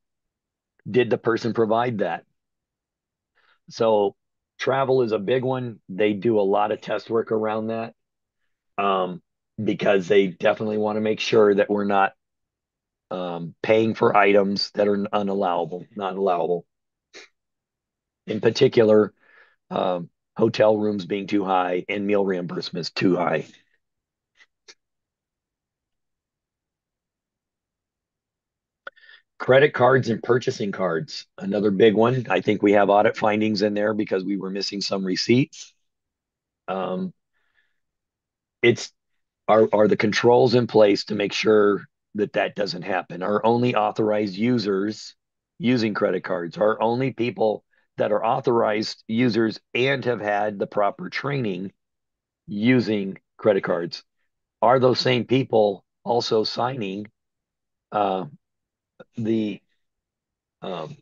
Did the person provide that? So travel is a big one. They do a lot of test work around that, um, because they definitely want to make sure that we're not paying for items that are unallowable, not allowable. In particular, hotel rooms being too high and meal reimbursements too high. Credit cards and purchasing cards, another big one. I think we have audit findings in there because we were missing some receipts. Um, it's are the controls in place to make sure that that doesn't happen? Are only authorized users using credit cards? Are only people that are authorized users and have had the proper training using credit cards? Are those same people also signing uh, the um,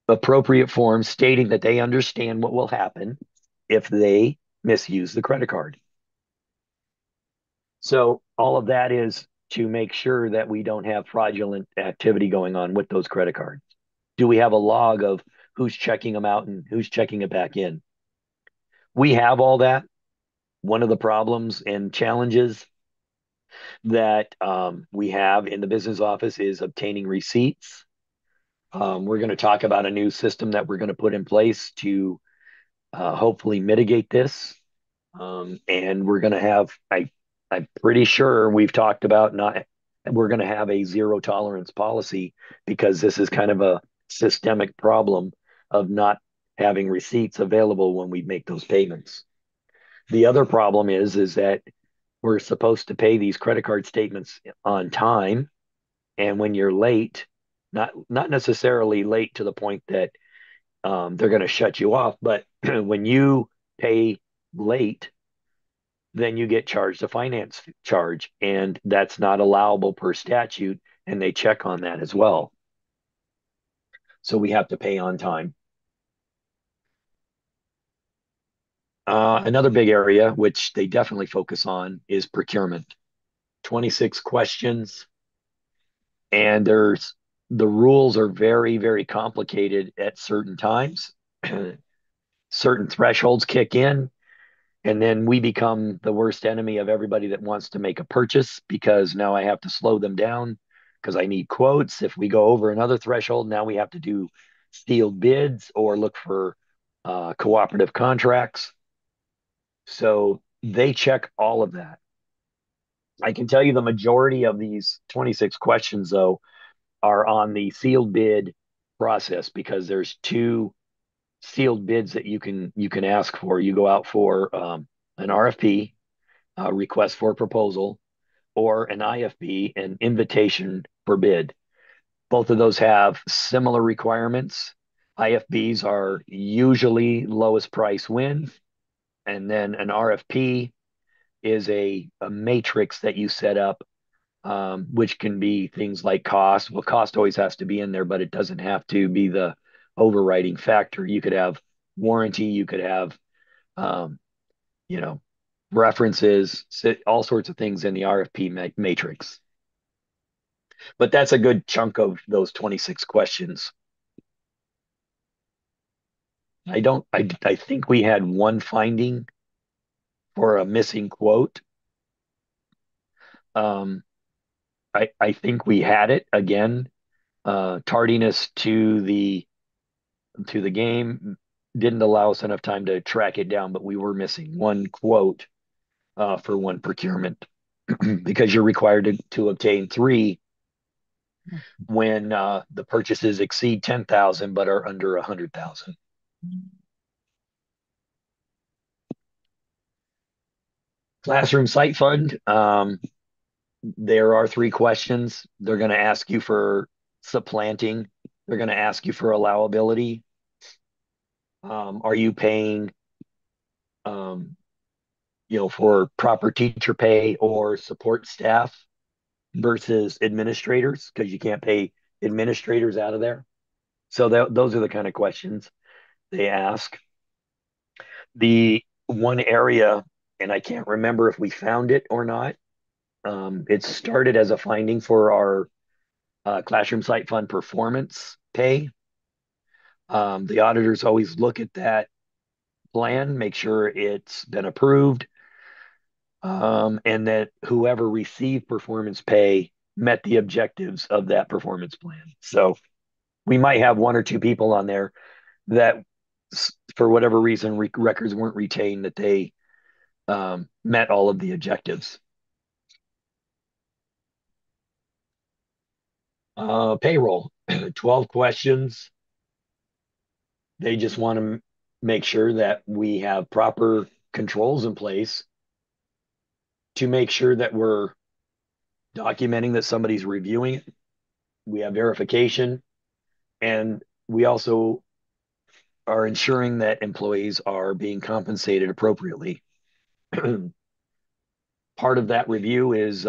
appropriate forms stating that they understand what will happen if they misuse the credit card? So all of that is to make sure that we don't have fraudulent activity going on with those credit cards. Do we have a log of who's checking them out and who's checking it back in? We have all that. One of the problems and challenges that we have in the business office is obtaining receipts. We're going to talk about a new system that we're going to put in place to hopefully mitigate this. And we're going to have, I'm pretty sure we've talked about not, we're going to have a zero tolerance policy because this is kind of a systemic problem of not having receipts available when we make those payments. The other problem is that we're supposed to pay these credit card statements on time. And when you're late, not necessarily late to the point that they're going to shut you off, but when you pay late, then you get charged a finance charge, and that's not allowable per statute, and they check on that as well. So we have to pay on time. Another big area, which they definitely focus on, is procurement. 26 questions, and the rules are very, very complicated at certain times. Certain thresholds kick in, and then we become the worst enemy of everybody that wants to make a purchase because now I have to slow them down because I need quotes. If we go over another threshold, now we have to do sealed bids or look for cooperative contracts. So they check all of that. I can tell you the majority of these 26 questions, though, are on the sealed bid process because there's two sealed bids that you can ask for. You go out for an RFP, request for proposal, or an IFB, an invitation for bid. Both of those have similar requirements. IFBs are usually lowest price win, and then an RFP is a matrix that you set up, which can be things like cost. Well, cost always has to be in there, but it doesn't have to be the overriding factor. You could have warranty, you could have, um, you know, references, all sorts of things in the RFP matrix. But that's a good chunk of those 26 questions. I think we had one finding for a missing quote. Um, I think we had it again. Tardiness to the game didn't allow us enough time to track it down, but we were missing one quote for one procurement because you're required to obtain three when the purchases exceed 10,000 but are under 100,000. Classroom site fund. There are three questions. They're going to ask you for supplanting. They're going to ask you for allowability. Are you paying, um, for proper teacher pay or support staff versus administrators? Because you can't pay administrators out of there. So those are the kind of questions they ask. The one area, and I can't remember if we found it or not, it started as a finding for our classroom site fund performance pay. The auditors always look at that plan, make sure it's been approved, and that whoever received performance pay met the objectives of that performance plan. So we might have one or two people on there that, for whatever reason, records weren't retained that they met all of the objectives. Payroll, 12 questions. They just want to make sure that we have proper controls in place to make sure that we're documenting that somebody's reviewing it. We have verification, and we also are ensuring that employees are being compensated appropriately. Part of that review is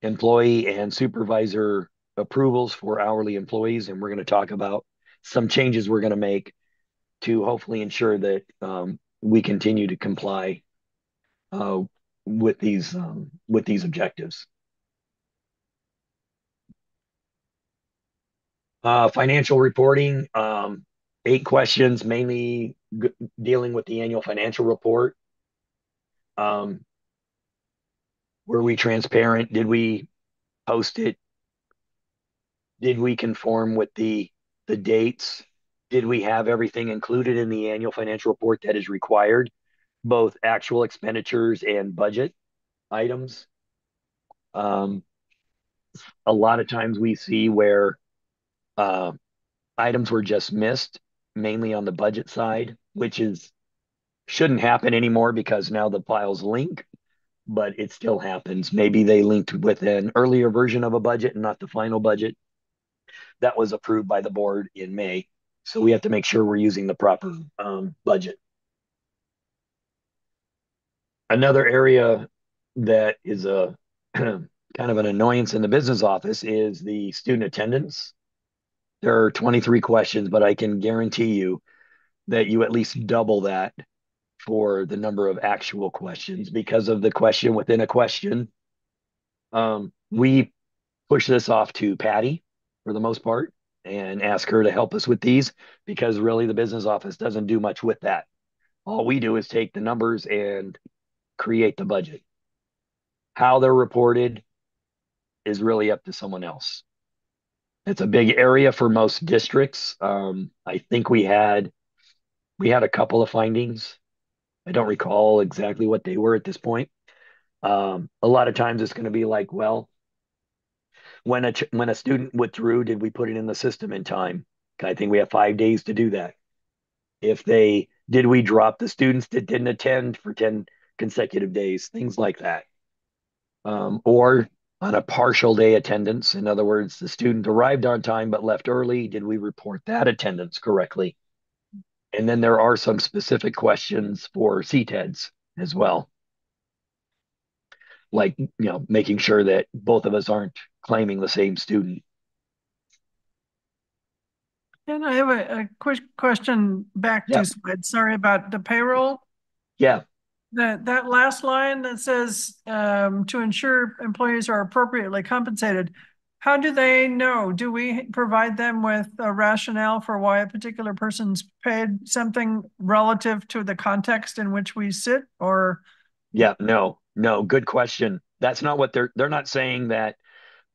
employee and supervisor approvals for hourly employees, and we're going to talk about some changes we're going to make to hopefully ensure that we continue to comply uh, with these objectives. Financial reporting, 8 questions, mainly dealing with the annual financial report. Were we transparent? Did we post it? Did we conform with the dates? Did we have everything included in the annual financial report that is required, both actual expenditures and budget items? A lot of times we see where uh, items were just missed, mainly on the budget side, which is shouldn't happen anymore because now the files link, but it still happens. Maybe they linked with an earlier version of a budget and not the final budget that was approved by the board in May. So we have to make sure we're using the proper budget. Another area that is a kind of an annoyance in the business office is the student attendance. There are 23 questions, but I can guarantee you that you at least double that for the number of actual questions because of the question within a question. We push this off to Patty for the most part and ask her to help us with these because really the business office doesn't do much with that. All we do is take the numbers and create the budget. How they're reported is really up to someone else. It's a big area for most districts. I think we had a couple of findings. I don't recall exactly what they were at this point. A lot of times it's going to be like, well, when a student withdrew, did we put it in the system in time? I think we have 5 days to do that. If they did, we drop the students that didn't attend for 10 consecutive days, things like that. Or on a partial day attendance, in other words, the student arrived on time but left early, did we report that attendance correctly? And then there are some specific questions for CTEDs as well, like making sure that both of us aren't claiming the same student. And I have a quick question back Yeah. to Slide. Sorry about the payroll. Yeah. That last line that says to ensure employees are appropriately compensated. How do they know? Do we provide them with a rationale for why a particular person's paid something relative to the context in which we sit? Or Yeah, no, good question. That's not what they're not saying that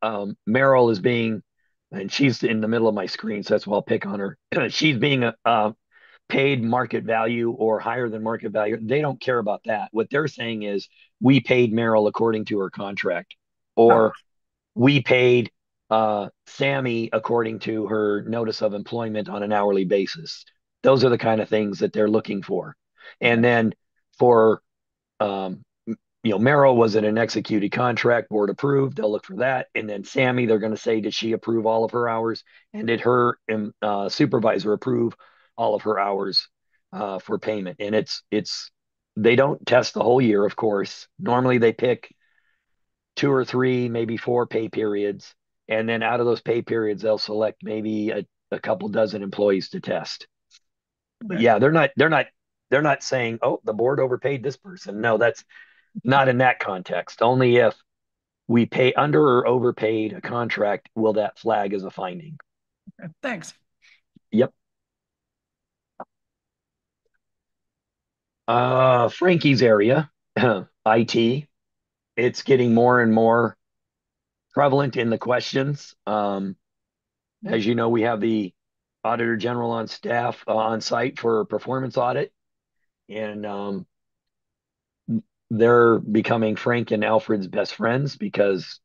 Meryl is being, and she's in the middle of my screen, so that's why I'll pick on her. She's being paid market value or higher than market value. They don't care about that. What they're saying is we paid Meryl according to her contract, or we paid Sammy according to her notice of employment on an hourly basis. Those are the kind of things that they're looking for. And then for Merrill was in an executed contract, board approved. They'll look for that. And then Sammy, they're going to say, did she approve all of her hours? And did her supervisor approve all of her hours for payment? And they don't test the whole year, of course. Normally they pick 2 or 3, maybe 4 pay periods. And then out of those pay periods, they'll select maybe a couple dozen employees to test. But yeah, they're not saying, oh, the board overpaid this person. No, that's not in that context. Only if we pay under or overpaid a contract will that flag as a finding. Okay, thanks. Yep. Frankie's area, IT, it's getting more and more prevalent in the questions. As you know, we have the Auditor General on staff on site for a performance audit, and they're becoming Frank and Alfred's best friends because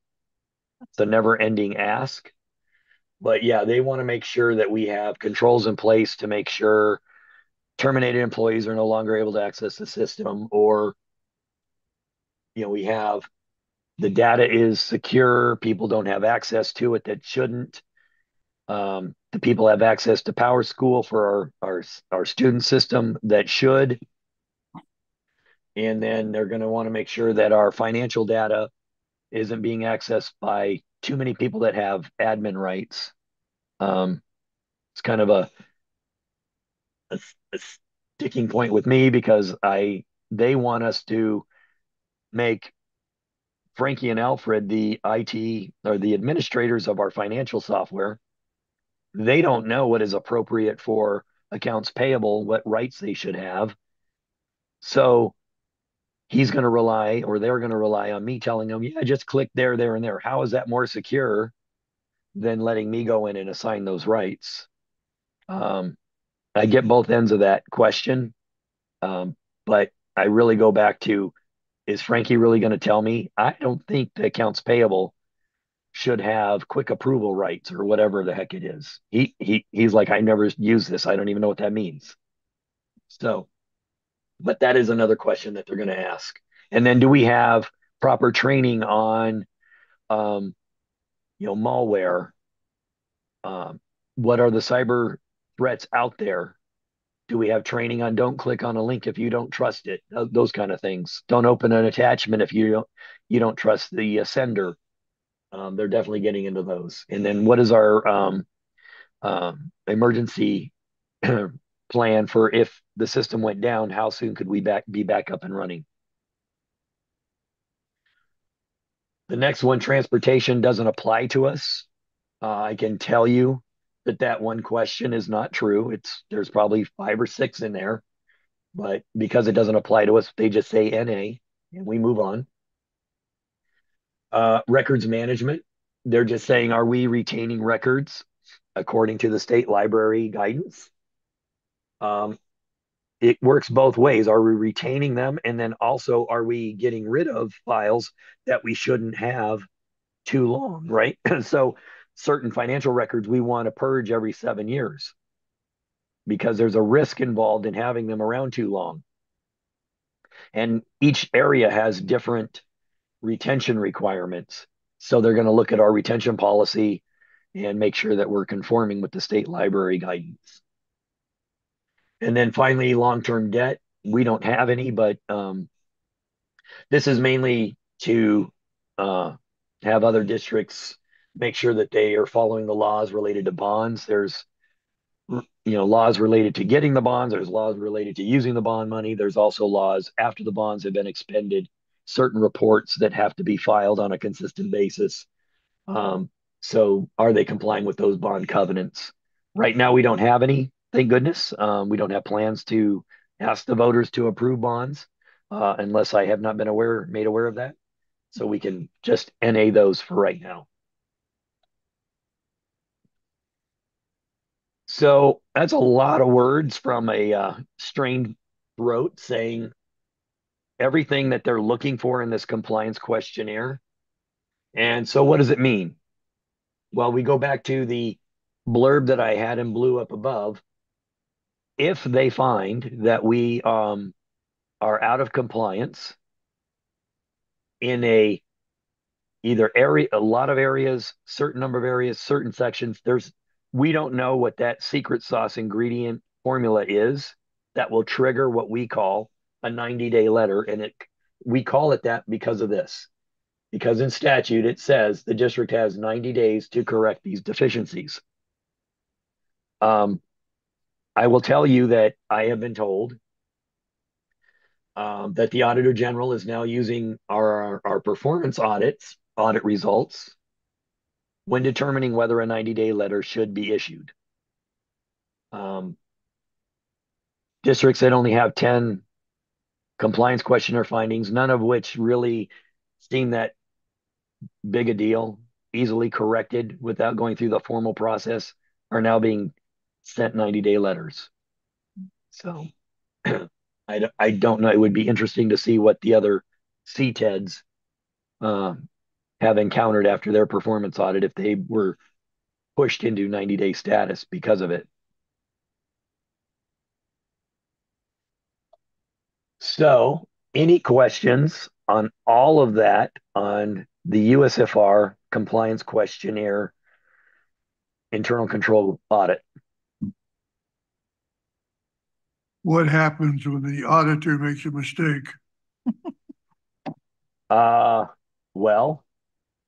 it's a never-ending ask. But yeah, they want to make sure that we have controls in place to make sure terminated employees are no longer able to access the system, or we have the data is secure, people don't have access to it that shouldn't. The people have access to Power School for our student system that should. And then they're going to want to make sure that our financial data isn't being accessed by too many people that have admin rights. It's kind of a sticking point with me because they want us to make Frankie and Alfred the IT or the administrators of our financial software. They don't know what is appropriate for accounts payable, what rights they should have. So he's going to rely, or they're going to rely on me telling them, yeah, just click there, there, and there. How is that more secure than letting me go in and assign those rights? I get both ends of that question. But I really go back to, is Frankie really going to tell me? I don't think the accounts payable should have quick approval rights or whatever the heck it is. He's like, I never use this. I don't even know what that means. So, but that is another question that they're going to ask. And then, do we have proper training on, malware? What are the cyber threats out there? Do we have training on don't click on a link if you don't trust it? Those kind of things. Don't open an attachment if you don't trust the sender. They're definitely getting into those. And then what is our emergency plan for if the system went down? How soon could we be back up and running? The next one, transportation, doesn't apply to us. I can tell you that one question is not true. There's probably 5 or 6 in there, but because it doesn't apply to us, they just say NA and we move on. Records management, they're just saying, are we retaining records according to the state library guidance? It works both ways. Are we retaining them? And then also, are we getting rid of files that we shouldn't have too long, right? So certain financial records we want to purge every 7 years because there's a risk involved in having them around too long. And each area has different retention requirements. So they're going to look at our retention policy and make sure that we're conforming with the state library guidance. And then finally, long-term debt. We don't have any, but this is mainly to have other districts make sure that they are following the laws related to bonds. There's laws related to getting the bonds. There's laws related to using the bond money. There's also laws after the bonds have been expended, certain reports that have to be filed on a consistent basis. So are they complying with those bond covenants? Right now, we don't have any, thank goodness. We don't have plans to ask the voters to approve bonds unless I have not been made aware of that. So we can just NA those for right now. So that's a lot of words from a strained throat saying everything that they're looking for in this compliance questionnaire. And so what does it mean? Well, we go back to the blurb that I had in blue up above. If they find that we are out of compliance in either area, a lot of areas, certain number of areas, certain sections, we don't know what that secret sauce ingredient formula is that will trigger what we call a 90-day letter. And we call it that because of this. Because in statute, it says the district has 90 days to correct these deficiencies. I will tell you that I have been told that the Auditor General is now using our performance audit results when determining whether a 90-day letter should be issued. Districts that only have 10 compliance questionnaire findings, none of which really seem that big a deal, easily corrected without going through the formal process, are now being sent 90-day letters. So I don't know. It would be interesting to see what the other CTEDs have encountered after their performance audit if they were pushed into 90-day status because of it. So, any questions on all of that on the USFR compliance questionnaire internal control audit? What happens when the auditor makes a mistake? Well,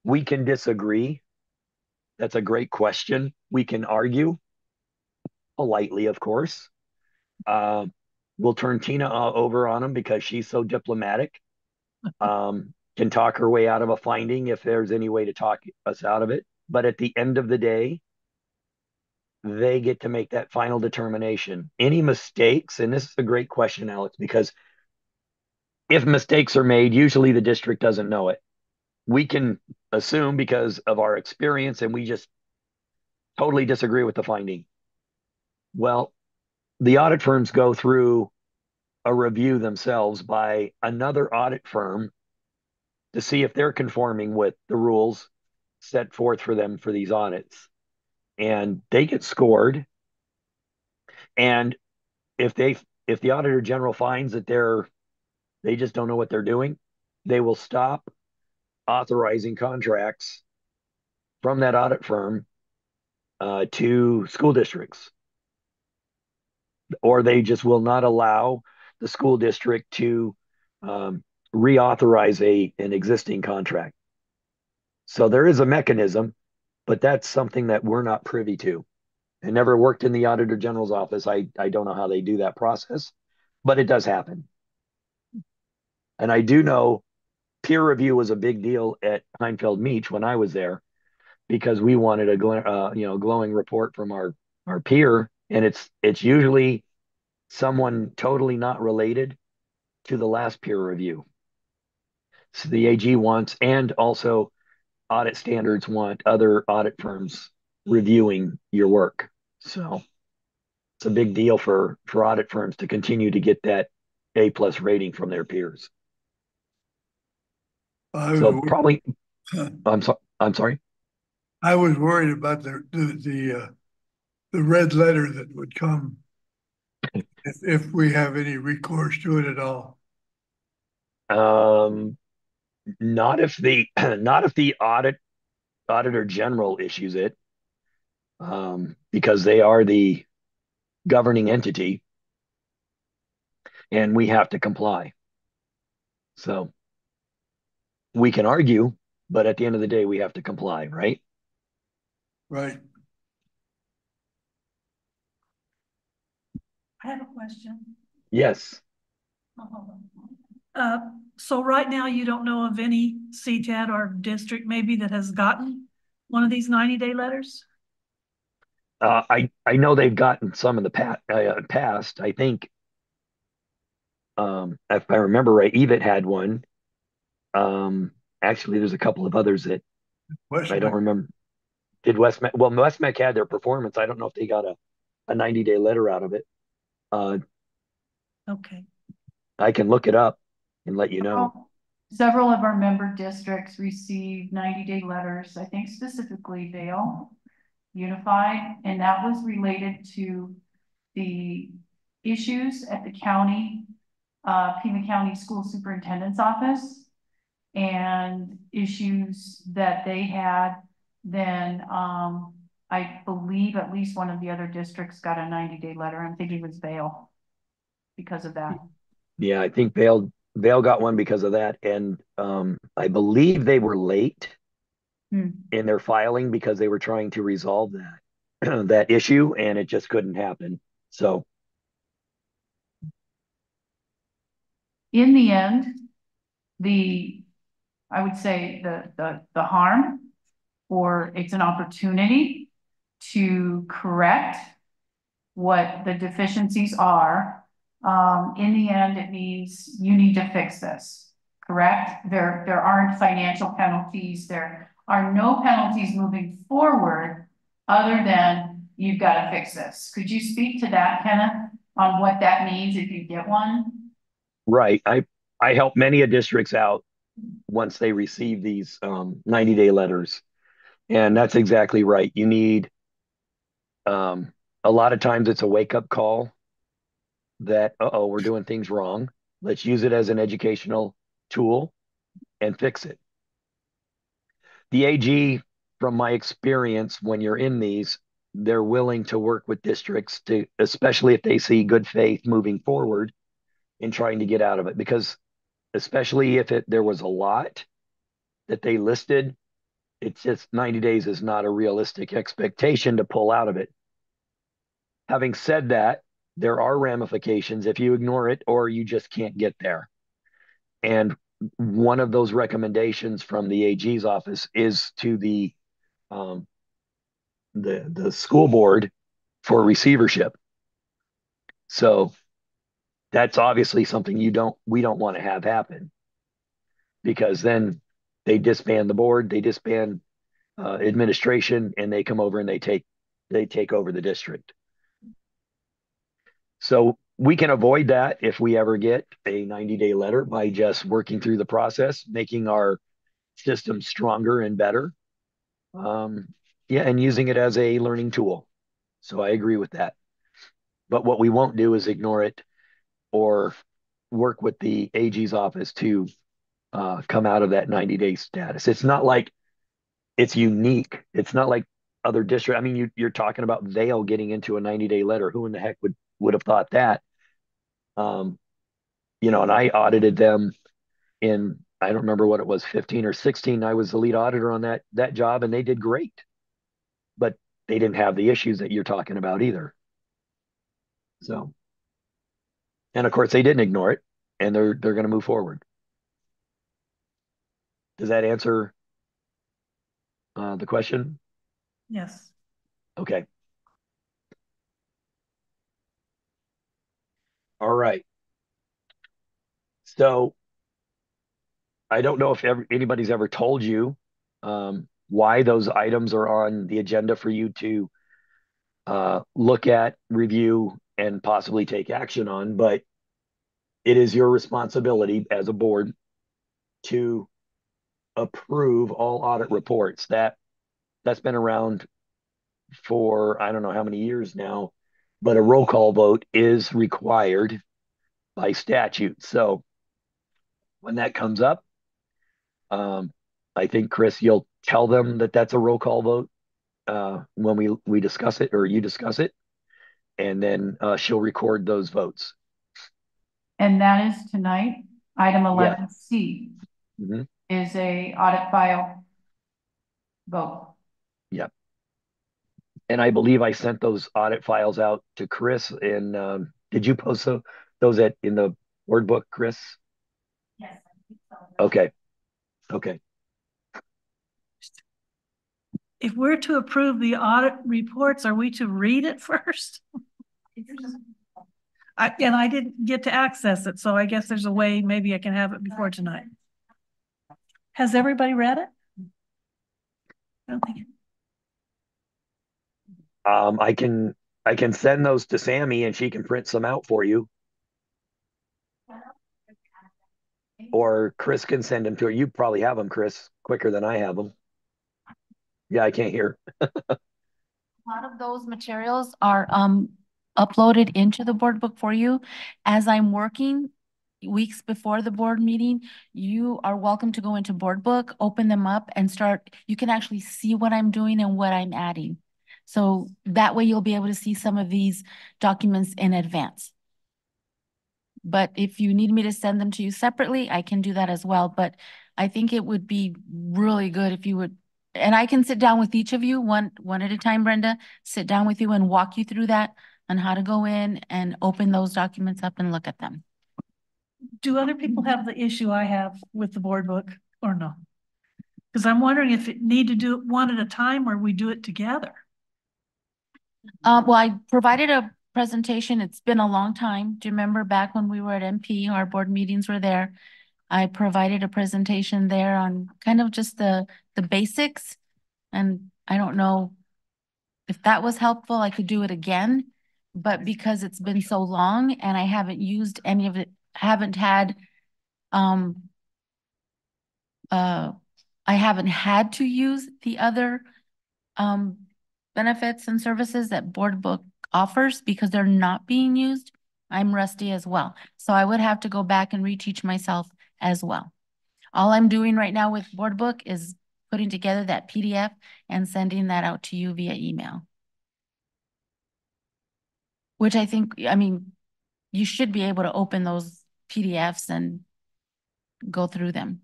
we can disagree. That's a great question. We can argue politely, of course. Uh, we'll turn Tina over on him because she's so diplomatic. Can talk her way out of a finding if there's any way to talk us out of it. But at the end of the day, they get to make that final determination. Any mistakes, and this is a great question, Alex, because if mistakes are made, usually the district doesn't know it. We can assume because of our experience and we just totally disagree with the finding. Well, the audit firms go through a review themselves by another audit firm to see if they're conforming with the rules set forth for them for these audits. And they get scored. And if the auditor general finds that they just don't know what they're doing, they will stop authorizing contracts from that audit firm to school districts, or they just will not allow the school district to reauthorize an existing contract. So there is a mechanism, but that's something that we're not privy to. I never worked in the Auditor General's office. I don't know how they do that process, but it does happen. And I do know peer review was a big deal at Heinfeld Meach when I was there because we wanted a glowing report from our peer, and it's usually someone totally not related to the last peer review. So the AG wants, and also audit standards want other audit firms reviewing your work. So it's a big deal for audit firms to continue to get that A+ rating from their peers. So probably, I'm sorry. I was worried about the red letter that would come if we have any recourse to it at all. Not if the not if the auditor general issues it, because they are the governing entity, and we have to comply. So we can argue, but at the end of the day, we have to comply, right? Right. I have a question. Yes. So right now you don't know of any CTED or district maybe that has gotten one of these 90-day letters? I know they've gotten some in the past. I think, if I remember right, EVIT had one. Actually, there's a couple of others that I don't remember. Did Westmec? Well, Westmec had their performance. I don't know if they got a 90-day letter out of it. Okay. I can look it up and let you know. Several of our member districts received 90-day letters, I think specifically Vail Unified, and that was related to the issues at the county, Pima County School Superintendent's Office, and issues that they had. Then I believe at least one of the other districts got a 90-day letter. I'm thinking it was Vail because of that. Yeah, I think Vail got one because of that, and I believe they were late in their filing because they were trying to resolve that that issue, and it just couldn't happen. So In the end, I would say the harm, or it's an opportunity to correct what the deficiencies are. In the end, it means you need to fix this, correct? There aren't financial penalties. There are no penalties moving forward other than you've got to fix this. Could you speak to that, Kenneth, on what that means if you get one? right, I help many of districts out once they receive these 90-day letters, and that's exactly right. You need a lot of times it's a wake up call that, uh-oh, we're doing things wrong. Let's use it as an educational tool and fix it. The AG, from my experience, when you're in these, they're willing to work with districts to, especially if they see good faith moving forward in trying to get out of it. Because especially if there was a lot that they listed, it's just 90 days is not a realistic expectation to pull out of it. Having said that, there are ramifications if you ignore it or you just can't get there. And one of those recommendations from the AG's office is to um, the school board for receivership. So that's obviously something we don't want to have happen, because then they disband the board, they disband administration, and they come over and they take over the district. So we can avoid that if we ever get a 90-day letter by just working through the process, making our system stronger and better. Yeah, and using it as a learning tool. So I agree with that. But what we won't do is ignore it or work with the AG's office to come out of that 90-day status. It's not like it's unique. It's not like other districts. I mean, you're talking about Vail getting into a 90-day letter. Who in the heck would have thought that? Um, and I audited them in, I don't remember what it was, 15 or 16. I was the lead auditor on that job, and they did great. But they didn't have the issues that you're talking about either. So, and of course they didn't ignore it, and they're going to move forward. Does that answer the question? Yes. Okay. All right. So I don't know if anybody's ever told you why those items are on the agenda for you to look at, review, and possibly take action on, but it is your responsibility as a board to approve all audit reports. That's been around for I don't know how many years now, but a roll call vote is required by statute. So when that comes up, I think, Chris, you'll tell them that that's a roll call vote when we discuss it, or you discuss it, and then she'll record those votes. And that is tonight, item Yeah. 11C Mhm. is a audit file vote. Yeah. And I believe I sent those audit files out to Chris. And did you post those in the word book, Chris? Yes. Okay. Okay. If we're to approve the audit reports, are we to read it first? And I didn't get to access it, so I guess there's a way maybe I can have it before tonight. Has everybody read it? I don't think. I can send those to Sammy and she can print some out for you. Or Chris can send them to her. You probably have them, Chris, quicker than I have them. Yeah, I can't hear. A lot of those materials are uploaded into the board book for you. As I'm working weeks before the board meeting, you are welcome to go into board book, open them up and start. You can actually see what I'm doing and what I'm adding. So that way you'll be able to see some of these documents in advance. But if you need me to send them to you separately, I can do that as well. But I think it would be really good if you would, and I can sit down with each of you one at a time, Brenda, sit down with you and walk you through that. on how to go in and open those documents up and look at them. Do other people have the issue I have with the board book or no? Because I'm wondering if it need to do it one at a time or we do it together. Well, I provided a presentation. It's been a long time. Do you remember back when we were at MP, our board meetings were there? I provided a presentation there on kind of just the basics. And I don't know if that was helpful, I could do it again. But because it's been so long and I haven't used any of it, haven't had, I haven't had to use the other benefits and services that board book offers because they're not being used. I'm rusty as well. So I would have to go back and reteach myself as well. All I'm doing right now with board book is putting together that PDF and sending that out to you via email. Which I think, I mean, you should be able to open those PDFs and go through them.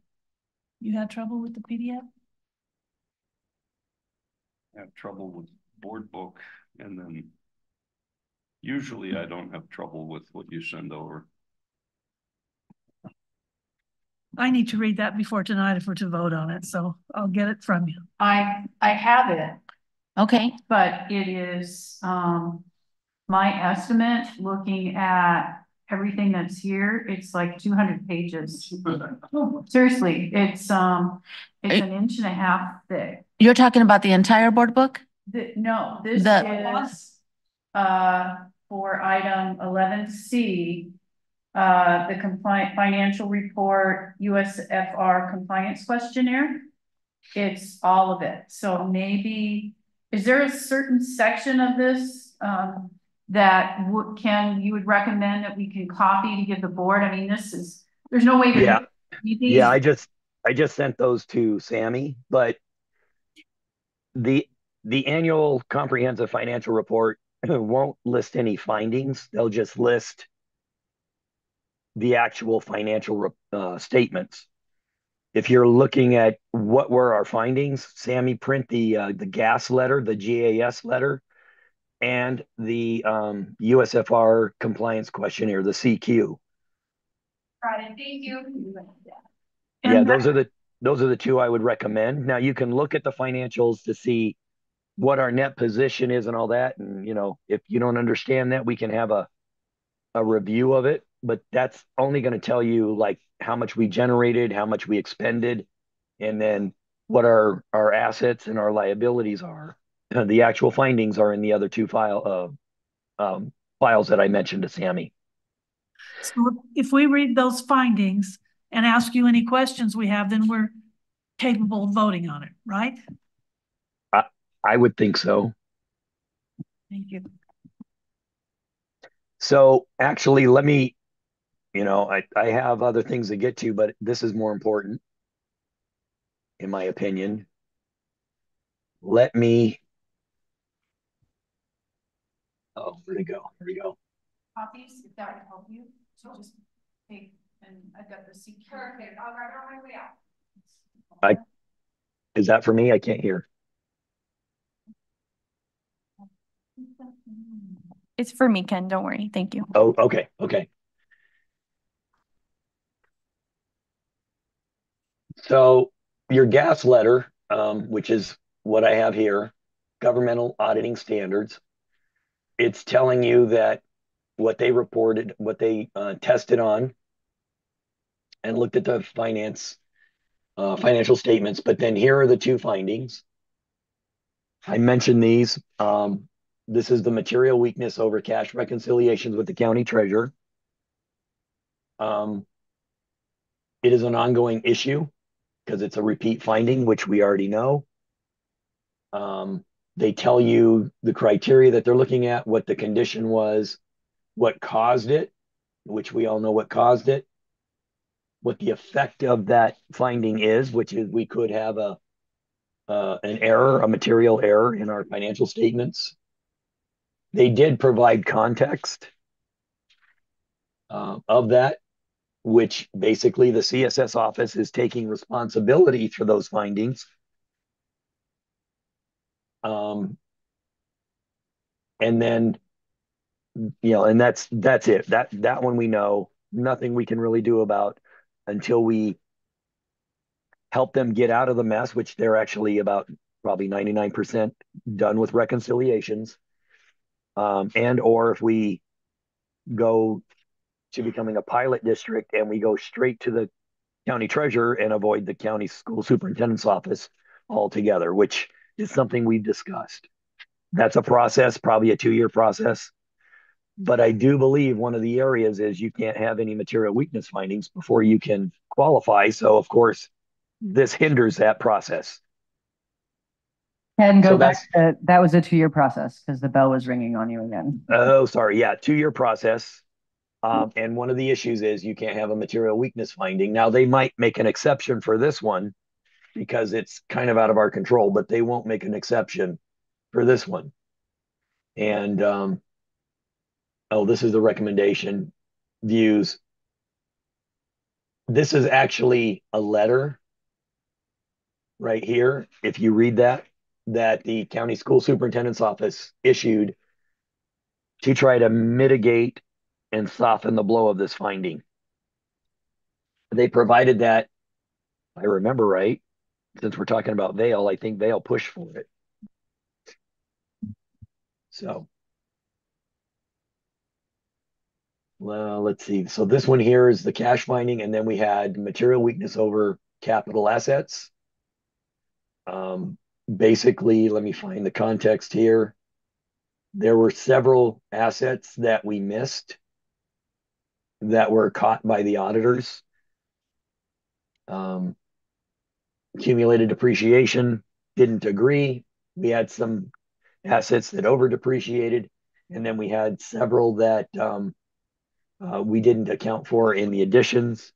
You had trouble with the PDF? I have trouble with board book, and then usually I don't have trouble with what you send over. I need to read that before tonight if we're to vote on it, so I'll get it from you. I have it, Okay, but it is, my estimate, looking at everything that's here, it's like 200 pages. Seriously, it's an inch and a half thick. you're talking about the entire board book? No, this is, for item 11C, the compliant financial report, USFR compliance questionnaire. It's all of it. So maybe, is there a certain section of this, that you would recommend that we can copy to give the board? I mean, there's no way to. Yeah. These. Yeah, I just sent those to Sammy, but the annual comprehensive financial report won't list any findings. They'll just list the actual financial statements. If you're looking at what were our findings, Sammy, print the gas letter, the GAS letter, and the USFR compliance questionnaire, the CQ. Right, thank you. Yeah, those are the two I would recommend. Now you can look at the financials to see what our net position is and all that. And if you don't understand that, we can have a review of it, but that's only going to tell you like how much we generated, how much we expended, and then what our assets and our liabilities are. The actual findings are in the other two files that I mentioned to Sammy. So if we read those findings and ask you any questions we have, then we're capable of voting on it, right? I would think so. Thank you. So actually, let me, I have other things to get to, but this is more important, in my opinion. Let me, where'd it go? Here we go. Copies, if that would help you, so just take, and I've got the CQ. Perfect, I'll grab it on my way out. Is that for me? I can't hear. It's for me, Ken. Don't worry. Thank you. Oh, okay. Okay. So your gas letter, which is what I have here, governmental auditing standards, it's telling you that what they reported, what they tested on and looked at the financial statements. But then here are the two findings. I mentioned these. This is the material weakness over cash reconciliations with the county treasurer. It is an ongoing issue because it's a repeat finding, which we already know. They tell you the criteria that they're looking at, what the condition was, what caused it, which we all know what caused it, what the effect of that finding is, which is we could have an error, a material error in our financial statements. They did provide context of that, which basically the CSS office is taking responsibility for those findings. And then and that's it. That one we know nothing we can really do about until we help them get out of the mess, which they're actually about probably 99% done with reconciliations. And or if we go to becoming a pilot district and we go straight to the county treasurer and avoid the county school superintendent's office altogether, which is something we've discussed. That's a process, probably a 2-year process. But I do believe one of the areas is you can't have any material weakness findings before you can qualify. So, of course, this hinders that process. And So go back to, that was a 2-year process because the bell was ringing on you again. Oh, sorry. Yeah, 2-year process. And one of the issues is you can't have a material weakness finding. Now, they might make an exception for this one because it's kind of out of our control, but they won't make an exception for this one. And this is the recommendation views. This is actually a letter right here. If you read that the county school superintendent's office issued to try to mitigate and soften the blow of this finding. They provided that, if I remember right, since we're talking about Vail, I think Vail pushed for it. So, well, let's see. So this one here is the cash finding, and then we had material weakness over capital assets. Basically, let me find the context here. There were several assets that we missed that were caught by the auditors. Accumulated depreciation, didn't agree. We had some assets that over depreciated, and then we had several that we didn't account for in the additions,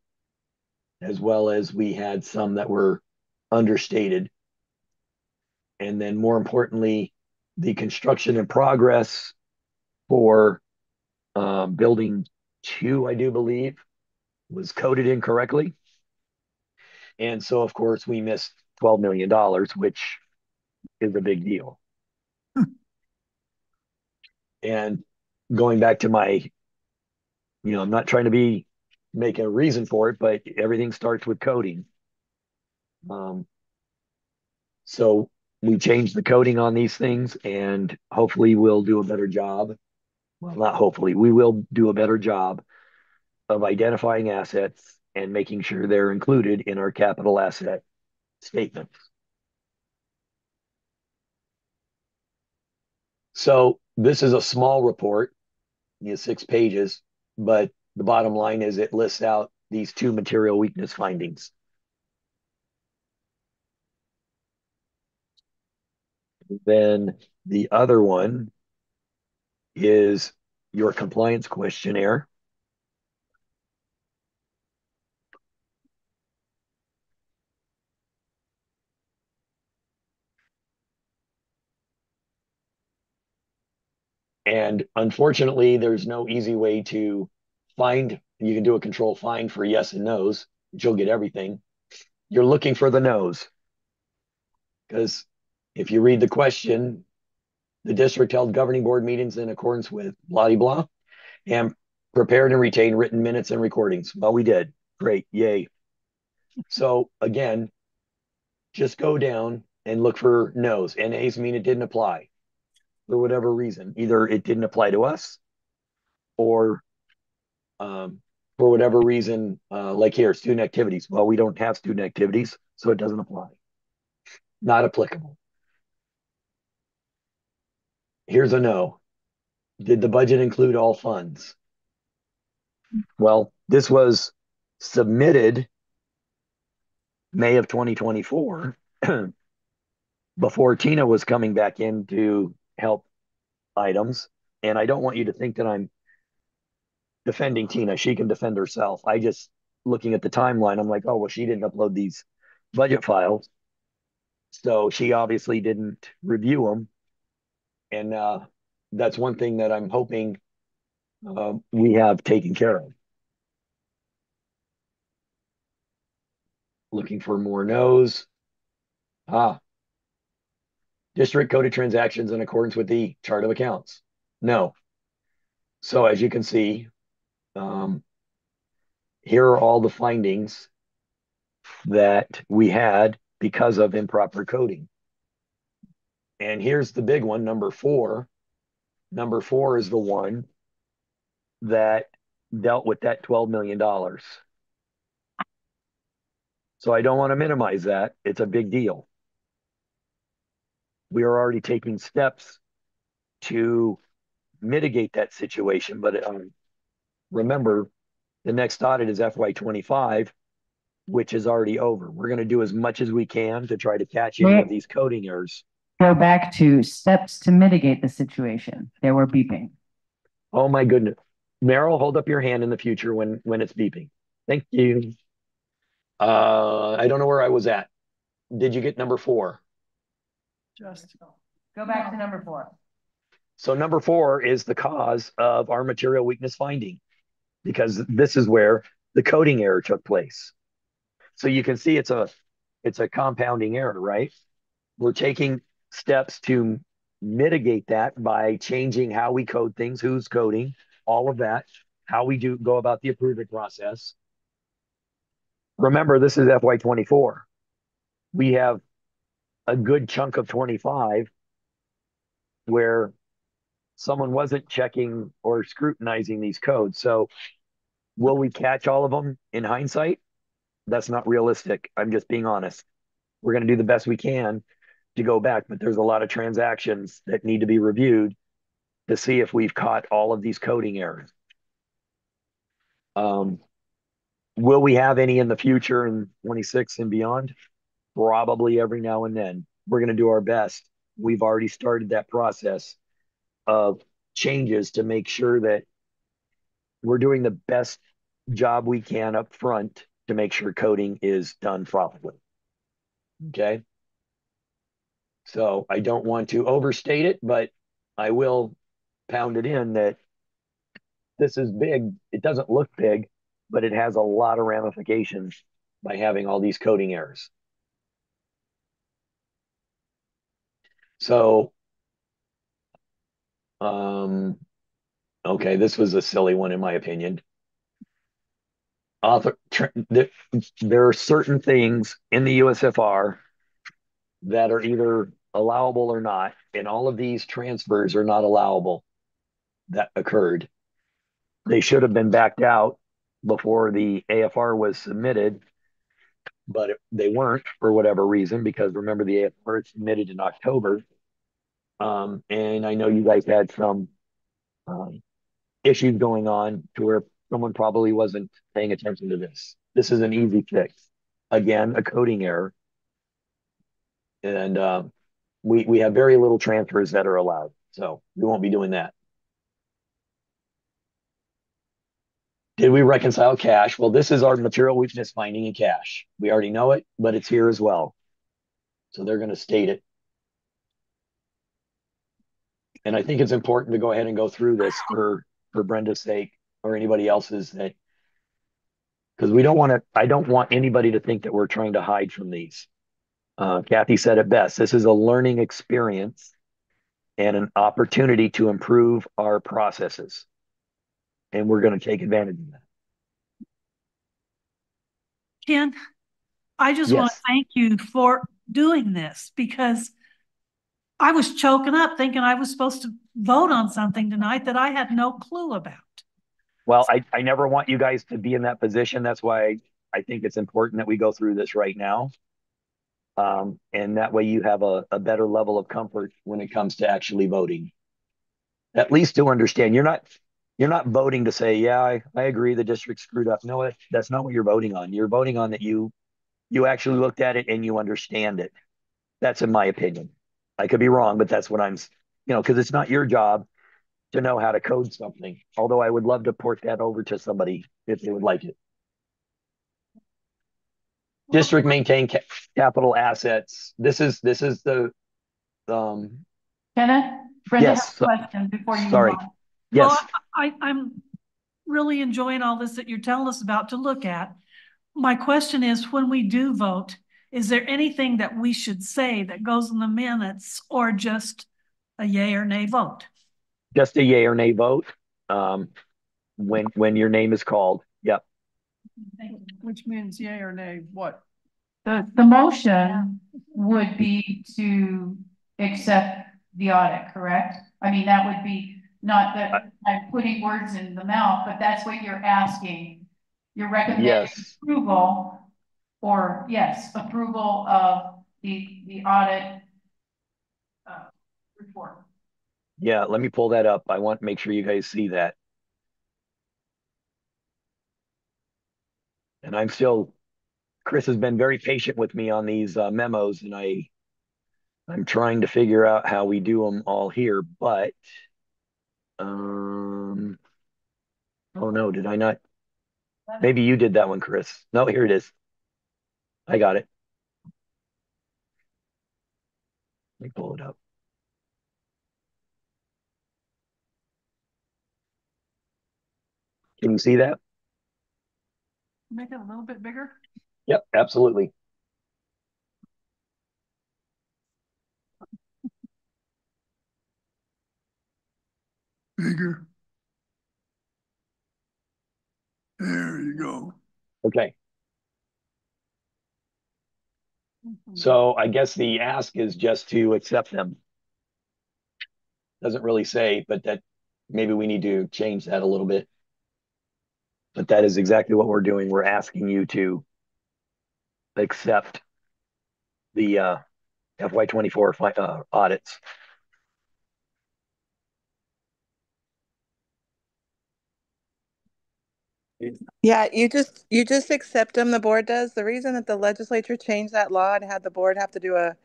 as well as we had some that were understated. And then more importantly, the construction in progress for building 2, I do believe, was coded incorrectly. And so, of course, we missed $12 million, which is a big deal. And going back to my, I'm not trying to make a reason for it, but everything starts with coding. So we changed the coding on these things, and hopefully we'll do a better job. Well, not hopefully, we will do a better job of identifying assets and making sure they're included in our capital asset statements. So this is a small report, 6 pages, but the bottom line is it lists out these 2 material weakness findings. Then the other one is your compliance questionnaire. And unfortunately, there's no easy way to find. You can do a control find for yes and no's, but you'll get everything. You're looking for the no's. Because if you read the question, the district held governing board meetings in accordance with blah, blah, and prepared and retained written minutes and recordings. Well, we did. Great. Yay. So again, just go down and look for no's. NA's mean it didn't apply for whatever reason. Either it didn't apply to us, or for whatever reason, like here, student activities. Well, we don't have student activities, so it doesn't apply. Not applicable. Here's a no. Did the budget include all funds? Well, this was submitted May of 2024 before Tina was coming back in to help items. And I don't want you to think that I'm defending Tina. She can defend herself. I just, looking at the timeline, I'm like, oh, well, she didn't upload these budget files. So she obviously didn't review them. And that's one thing that I'm hoping we have taken care of. Looking for more no's. District coded transactions in accordance with the chart of accounts. No. So as you can see, here are all the findings that we had because of improper coding. And here's the big one, number 4. Number 4 is the one that dealt with that $12 million. So I don't want to minimize that. It's a big deal. We are already taking steps to mitigate that situation. But remember, the next audit is FY25, which is already over. We're going to do as much as we can to try to catch any of these coding errors. Go back to steps to mitigate the situation. They were beeping. Oh my goodness. Meryl, hold up your hand in the future when it's beeping. Thank you. I don't know where I was at. Did you get number 4? Just Go back to number 4. So number 4 is the cause of our material weakness finding, because this is where the coding error took place. So you can see it's a compounding error, right? We're taking steps to mitigate that by changing how we code things, who's coding, all of that, how we go about the approval process. Remember, this is FY24. We have a good chunk of 25 where someone wasn't checking or scrutinizing these codes. So will we catch all of them in hindsight? That's not realistic. I'm just being honest. We're going to do the best we can to go back, but there's a lot of transactions that need to be reviewed to see if we've caught all of these coding errors. Will we have any in the future in 26 and beyond? Probably every now and then. We're going to do our best. We've already started that process of changes to make sure that we're doing the best job we can up front to make sure coding is done properly. Okay. So I don't want to overstate it, but I will pound it in that this is big. It doesn't look big, but it has a lot of ramifications by having all these coding errors. So, okay, this was a silly one in my opinion. There are certain things in the USFR that are either allowable or not, and all of these transfers are not allowable that occurred. They should have been backed out before the AFR was submitted, but they weren't for whatever reason, because remember the AFR submitted in October. And I know you guys had some issues going on to where someone probably wasn't paying attention to this. This is an easy fix. Again, a coding error. And we have very little transfers that are allowed. So we won't be doing that. Did we reconcile cash? Well, this is our material weakness finding in cash. We already know it, but it's here as well. So they're going to state it. And I think it's important to go ahead and go through this for Brenda's sake or anybody else's, that because I don't want anybody to think that we're trying to hide from these. Kathy said it best. This is a learning experience and an opportunity to improve our processes. And we're going to take advantage of that. Ken, I just want to Yes. thank you for doing this, because I was choking up thinking I was supposed to vote on something tonight that I had no clue about. Well, I never want you guys to be in that position. That's why I think it's important that we go through this right now. And that way you have a better level of comfort when it comes to actually voting. At least to understand, you're not voting to say, yeah, I agree the district screwed up. No, that's not what you're voting on. You're voting on that you actually looked at it and you understand it. That's in my opinion. I could be wrong, but that's what I'm, because it's not your job to know how to code something. Although I would love to port that over to somebody if they would like it. District maintain capital assets. This is the Kenneth, Brenda has yes. a question before you move Sorry. on. Yes. Well, I'm really enjoying all this that you're telling us about to look at. My question is, when we do vote, is there anything that we should say that goes in the minutes, or just a yay or nay vote? Just a yay or nay vote. when your name is called. Yep. Which means yay or nay, what? The motion would be to accept the audit, correct? I mean, that would be, not that I'm putting words in the mouth, but that's what you're asking. You're recommending Yes. approval, or yes, approval of the audit report. Yeah, let me pull that up. I want to make sure you guys see that. And Chris has been very patient with me on these memos, and I'm trying to figure out how we do them all here, but oh no, did I not? Maybe you did that one, Chris. No, here it is. I got it. Let me pull it up. Can you see that? Make it a little bit bigger? Yep, absolutely. Bigger. There you go. Okay. So I guess the ask is just to accept them. Doesn't really say, but that maybe we need to change that a little bit. But that is exactly what we're doing. We're asking you to accept the FY24 audits. Yeah, you just accept them, the board does. The reason that the legislature changed that law and had the board have to do a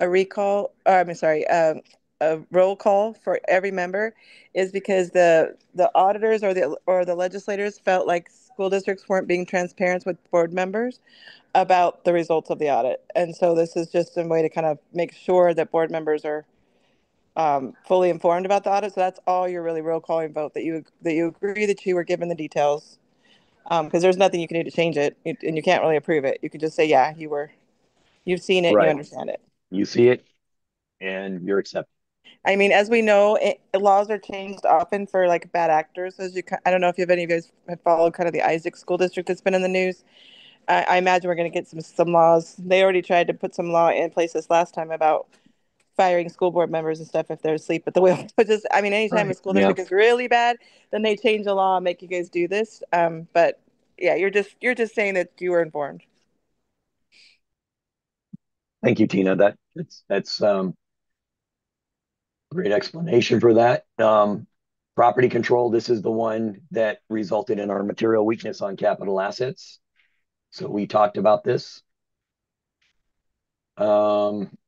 recall, or I'm sorry, a roll call for every member is because the auditors or the legislators felt like school districts weren't being transparent with board members about the results of the audit. And so this is just a way to kind of make sure that board members are fully informed about the audit. So that's all your really roll calling vote, that you agree that you were given the details. Because there's nothing you can do to change it, and you can't really approve it. You can just say, yeah, you've seen it, and you Right. understand it. You see it and you're accepting. I mean, as we know, laws are changed often for like bad actors. I don't know if any of you guys have followed kind of the Isaac School District that's been in the news. I imagine we're going to get some laws. They already tried to put some law in place this last time about firing school board members and stuff if they're asleep at the wheel. But just, I mean, anytime a school district is really bad, then they change the law and make you guys do this. But yeah, you're just saying that you were informed. Thank you, Tina. That's great explanation for that. Property control, this is the one that resulted in our material weakness on capital assets. So we talked about this.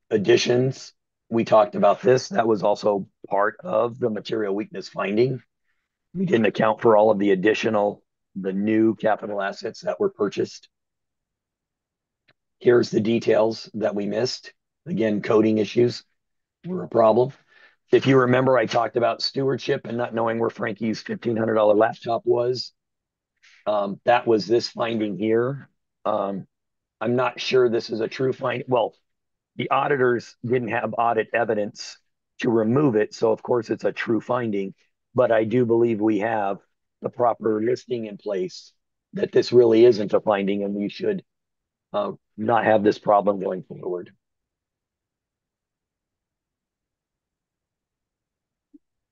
Additions, we talked about this. That was also part of the material weakness finding. We didn't account for all of the new capital assets that were purchased. Here's the details that we missed. Again, coding issues were a problem. If you remember, I talked about stewardship and not knowing where Frankie's $1,500 laptop was. That was this finding here. I'm not sure this is a true finding. Well, the auditors didn't have audit evidence to remove it, so of course it's a true finding. But I do believe we have the proper listing in place that this really isn't a finding, and we should not have this problem going forward.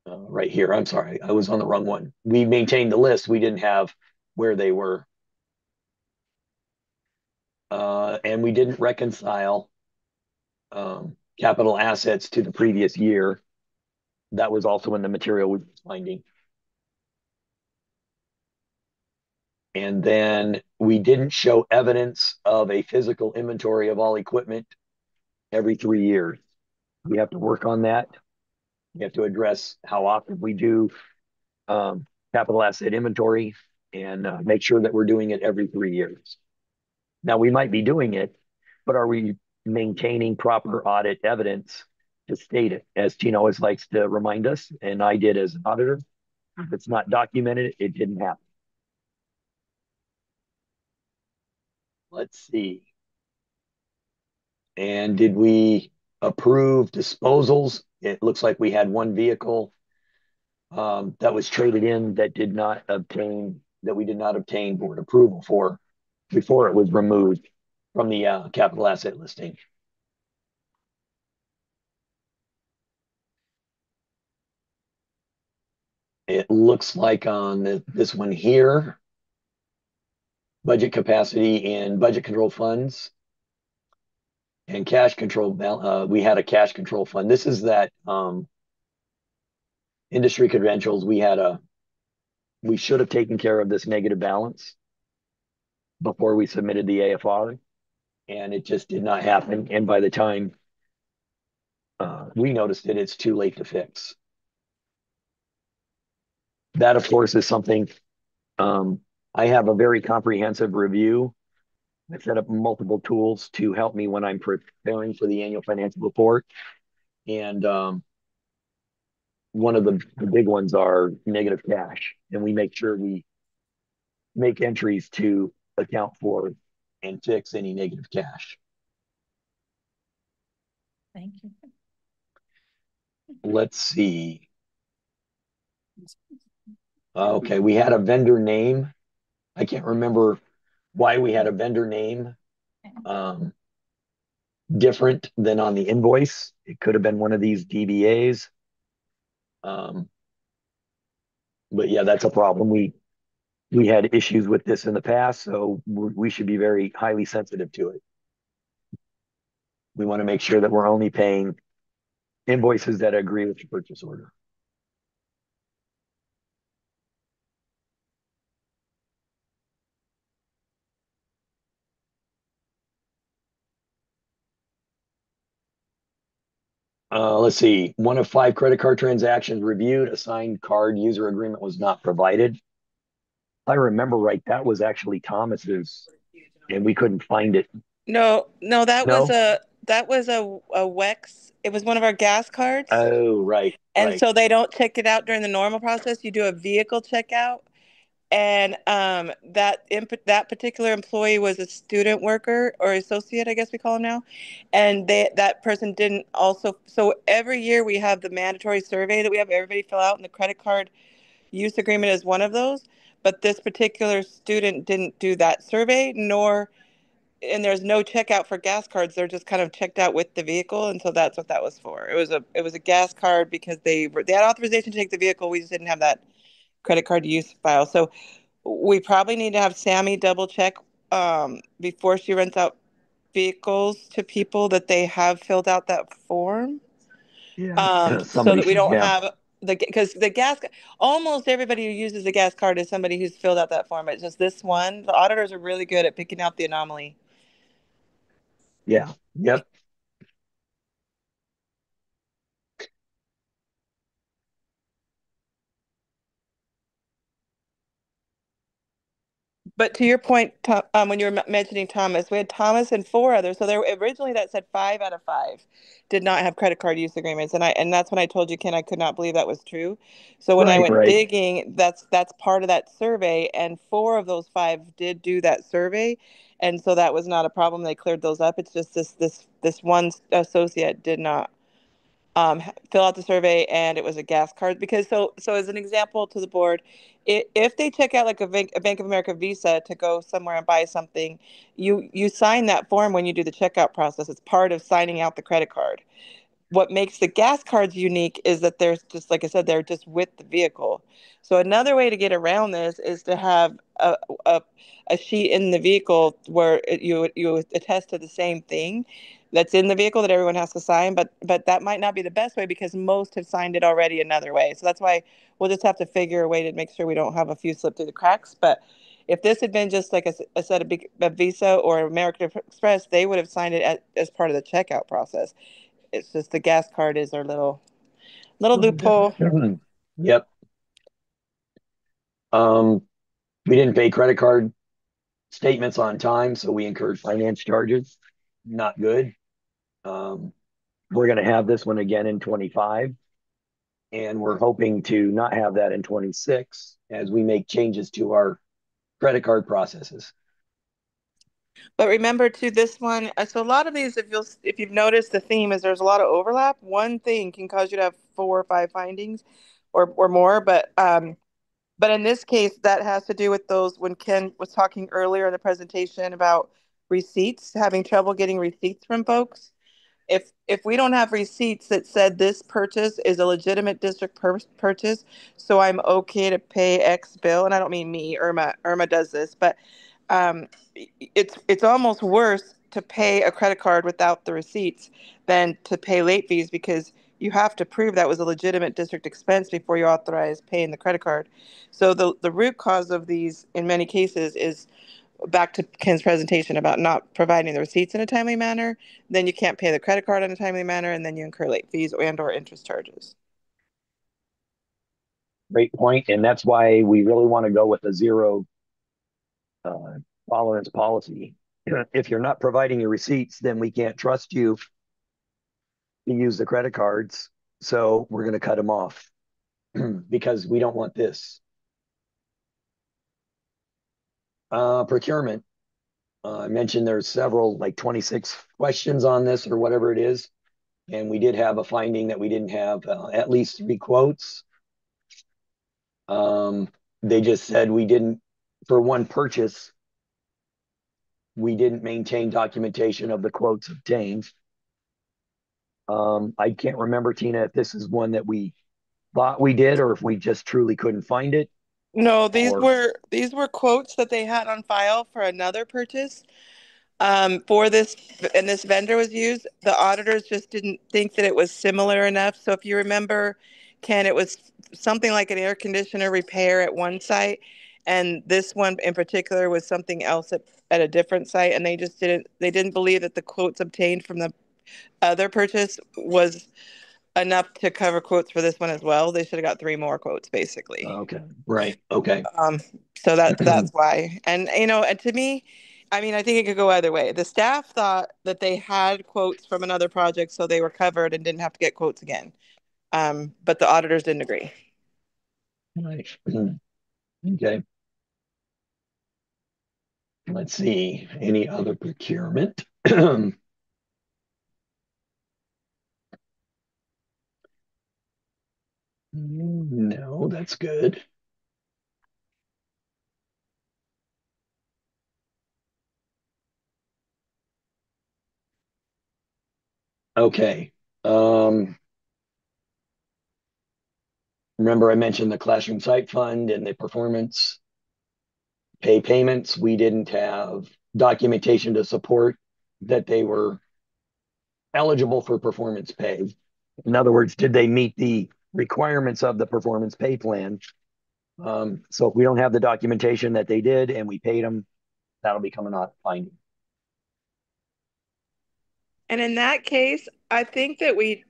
Right here, I'm sorry, I was on the wrong one. We maintained the list, we didn't have where they were. And we didn't reconcile capital assets to the previous year. That was also in the material we were finding. And then we didn't show evidence of a physical inventory of all equipment every 3 years. We have to work on that. We have to address how often we do capital asset inventory and make sure that we're doing it every 3 years. Now, we might be doing it, but are we maintaining proper audit evidence to state it? As Tina always likes to remind us, and I did as an auditor, if it's not documented, it didn't happen. Let's see. And did we approve disposals? It looks like we had one vehicle that was traded in that we did not obtain board approval for before it was removed from the capital asset listing. It looks like on this one here, budget capacity and budget control funds and cash control, we had a cash control fund. This is that industry credentials. We should have taken care of this negative balance before we submitted the AFR, and it just did not happen. And by the time we noticed it, it's too late to fix. That, of course, is something I have a very comprehensive review. I set up multiple tools to help me when I'm preparing for the annual financial report. And one of the big ones are negative cash. And we make sure we make entries to account for and fix any negative cash. Thank you. Let's see. Okay, we had a vendor name. I can't remember why we had a vendor name different than on the invoice. It could have been one of these DBAs. But yeah, that's a problem. We had issues with this in the past, so we should be very highly sensitive to it. We want to make sure that we're only paying invoices that agree with the purchase order. Let's see. One of 5 credit card transactions reviewed. A signed card user agreement was not provided. I remember right, that was actually Thomas's, and we couldn't find it. No, that No? was a WEX. It was one of our gas cards. Oh, right. And so they don't check it out during the normal process. You do a vehicle checkout. And that particular employee was a student worker or associate, I guess we call him now. And that person didn't also. So every year we have the mandatory survey that we have everybody fill out, and the credit card use agreement is one of those. But this particular student didn't do that survey, and there's no checkout for gas cards. They're just kind of checked out with the vehicle, and so that's what that was for. It was a gas card because they had authorization to take the vehicle. We just didn't have that credit card use file. So we probably need to have Sammy double check before she rents out vehicles to people that they have filled out that form. Yeah. So that we don't have because almost everybody who uses the gas card is somebody who's filled out that form. It's just this one. The auditors are really good at picking out the anomaly. Yeah. Yep. But to your point, when you were mentioning Thomas, we had Thomas and 4 others. So there originally that said 5 out of 5 did not have credit card use agreements, and that's when I told you, Ken, I could not believe that was true. So when I went digging, that's part of that survey, and 4 of those 5 did do that survey, and so that was not a problem. They cleared those up. It's just this one associate did not fill out the survey, and it was a gas card. Because so as an example to the board, if they check out like a Bank of America Visa to go somewhere and buy something, you sign that form when you do the checkout process. It's part of signing out the credit card. What makes the gas cards unique is that there's just, like I said, they're just with the vehicle. So another way to get around this is to have a sheet in the vehicle where you attest to the same thing that's in the vehicle that everyone has to sign, but that might not be the best way because most have signed it already another way. So that's why we'll just have to figure a way to make sure we don't have a few slip through the cracks. But if this had been just like I said, a Visa or American Express, they would have signed it as part of the checkout process. It's just the gas card is our little loophole. Yep. We didn't pay credit card statements on time, so we incurred finance charges. Not good. We're going to have this one again in 25, and we're hoping to not have that in 26 as we make changes to our credit card processes. But remember too, this one, so a lot of these, if you've noticed, the theme is there's a lot of overlap. One thing can cause you to have 4 or 5 findings, or more. But in this case, that has to do with those when Ken was talking earlier in the presentation about receipts, having trouble getting receipts from folks. If we don't have receipts that said this purchase is a legitimate district purchase, so I'm okay to pay X bill, and I don't mean me, Irma does this, but um, it's almost worse to pay a credit card without the receipts than to pay late fees because you have to prove that was a legitimate district expense before you authorize paying the credit card. So the root cause of these in many cases is back to Ken's presentation about not providing the receipts in a timely manner, then you can't pay the credit card in a timely manner, and then you incur late fees and or interest charges. Great point. And that's why we really want to go with a zero tolerance policy. If you're not providing your receipts, then we can't trust you to use the credit cards. So we're going to cut them off because we don't want this. Procurement. I mentioned there's several, like 26 questions on this or whatever it is. And we did have a finding that we didn't have at least 3 quotes. They just said we didn't, for one purchase, we didn't maintain documentation of the quotes obtained. I can't remember, Tina, if this is one that we thought we did or if we just truly couldn't find it. No, these were quotes that they had on file for another purchase. For this, and this vendor was used. The auditors just didn't think that it was similar enough. So if you remember, Ken, it was something like an air conditioner repair at one site, and this one in particular was something else at a different site, and they didn't believe that the quotes obtained from the other purchase was enough to cover quotes for this one as well. They should have got 3 more quotes, basically. Okay, right, okay. So that's why. And and to me, I mean, I think it could go either way. The staff thought that they had quotes from another project, so they were covered and didn't have to get quotes again. But the auditors didn't agree. Right. Okay. Let's see, any other procurement? No, that's good. Okay. Remember I mentioned the classroom site fund and the performance pay payments. We didn't have documentation to support that they were eligible for performance pay. In other words, did they meet the requirements of the performance pay plan? So if we don't have the documentation that they did and we paid them, that'll become a finding. And in that case, I think that we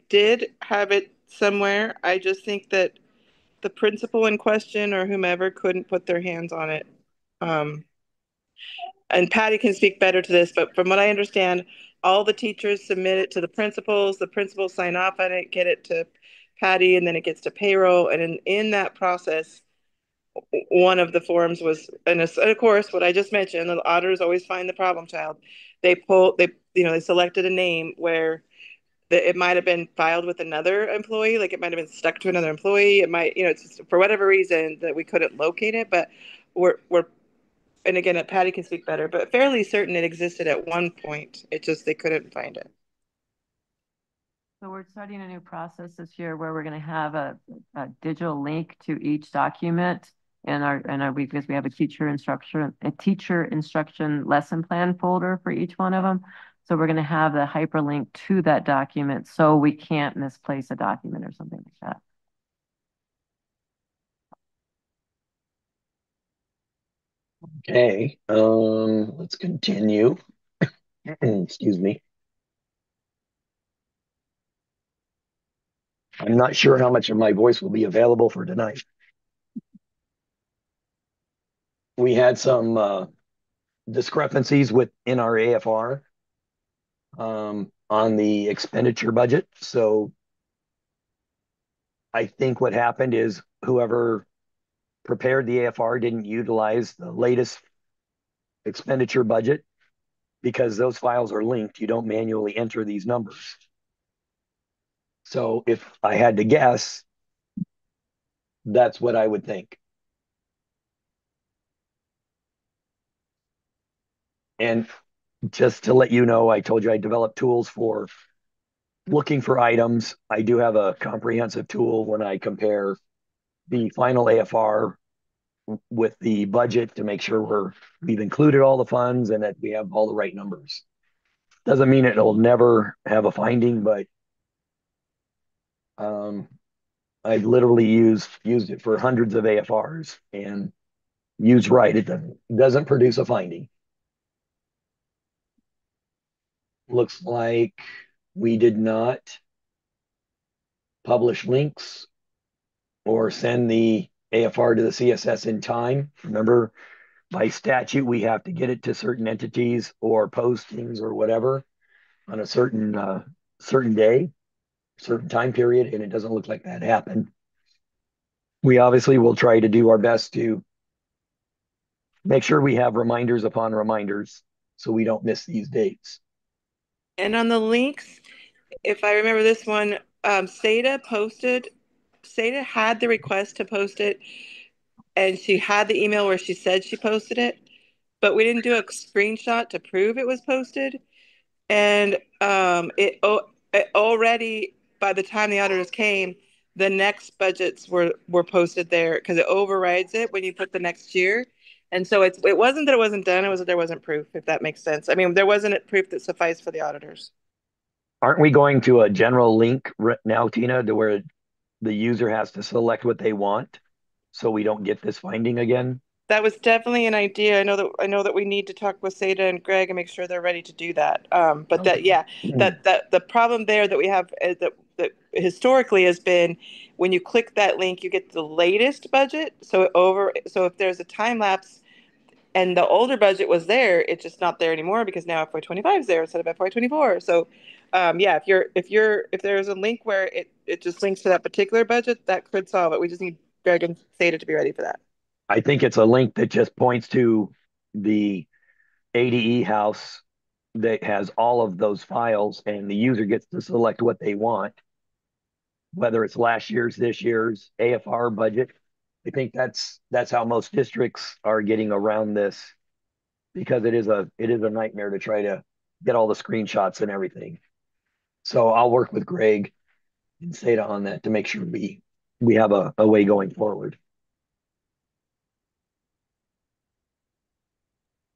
did have it somewhere. I just think that the principal in question or whomever couldn't put their hands on it. And Patty can speak better to this, but from what I understand, all the teachers submit it to the principals sign off on it, get it to Patty, and then it gets to payroll. And in that process, one of the forms was, and of course, what I just mentioned, the auditors always find the problem child. They selected a name where it might have been filed with another employee, like it might have been stuck to another employee. It might, it's just, for whatever reason that we couldn't locate it, but we're and again, Patty can speak better, but fairly certain it existed at one point. It just, they couldn't find it. So we're starting a new process this year where we're going to have a digital link to each document in our because we have a teacher instruction lesson plan folder for each one of them. So we're going to have the hyperlink to that document so we can't misplace a document or something like that. Okay, let's continue. Excuse me. I'm not sure how much of my voice will be available for tonight. We had some discrepancies in our AFR on the expenditure budget. So I think what happened is whoever prepared the AFR didn't utilize the latest expenditure budget because those files are linked. You don't manually enter these numbers. So if I had to guess, That's what I would think. And just to let you know, I told you I developed tools for looking for items. I do have a comprehensive tool when I compare the final AFR with the budget to make sure we've included all the funds and that we have all the right numbers. Doesn't mean it'll never have a finding, but I've literally used it for hundreds of AFRs, and used right, it doesn't produce a finding. Looks like we did not publish links or send the AFR to the CSS in time. Remember, by statute, we have to get it to certain entities or postings or whatever on a certain day, certain time period, and it doesn't look like that happened. We obviously will try to do our best to make sure we have reminders upon reminders so we don't miss these dates. And on the links, if I remember this one, Seda had the request to post it, and she had the email where she said she posted it, but we didn't do a screenshot to prove it was posted. And it already, by the time the auditors came, the next budgets were posted there because it overrides it when you put the next year. And so it wasn't that it wasn't done, it was that there wasn't proof, if that makes sense. I mean, there wasn't proof that sufficed for the auditors. Aren't we going to a general link now, Tina, to where the user has to select what they want so we don't get this finding again? That was definitely an idea. I know that we need to talk with Seda and Greg and make sure they're ready to do that. But that, yeah, that the problem there that we have is that historically has been when you click that link, you get the latest budget. So if there's a time lapse and the older budget was there, it's just not there anymore because now FY25 is there instead of FY24. So, yeah, if there's a link where it just links to that particular budget, that could solve it. We just need Greg and Seda to be ready for that. I think it's a link that just points to the ADE house that has all of those files, and the user gets to select what they want, whether it's last year's, this year's AFR budget. I think that's how most districts are getting around this, because it is a nightmare to try to get all the screenshots and everything. So I'll work with Greg and Seda on that to make sure we have a way going forward.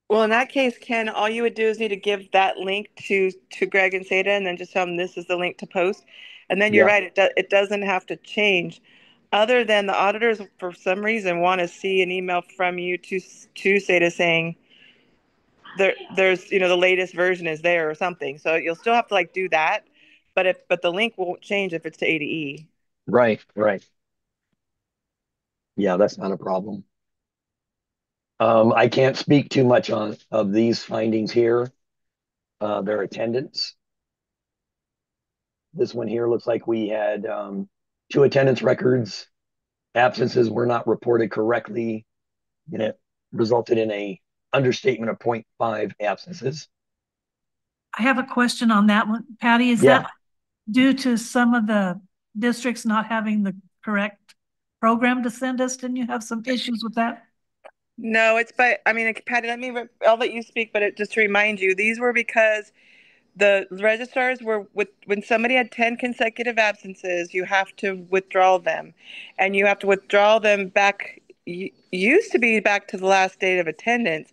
Well, in that case, Ken, all you would do is need to give that link to Greg and Seda, and then just tell them this is the link to post. And then you're right, it doesn't have to change. Other than the auditors, for some reason, want to see an email from you to Seda saying there's the latest version is there or something. So you'll still have to like do that, but the link won't change if it's to ADE. Right. Yeah, that's not a problem. I can't speak too much of these findings here. Their attendance. This one here looks like we had 2 attendance records. Absences were not reported correctly, and it resulted in a understatement of 0.5 absences. I have a question on that one. Patty, is that due to some of the districts not having the correct program to send us? Didn't you have some issues with that? No, Patty, I'll let you speak, but just to remind you, these were because the registrars were when somebody had 10 consecutive absences, you have to withdraw them, and you have to withdraw them back. Used to be back to the last date of attendance,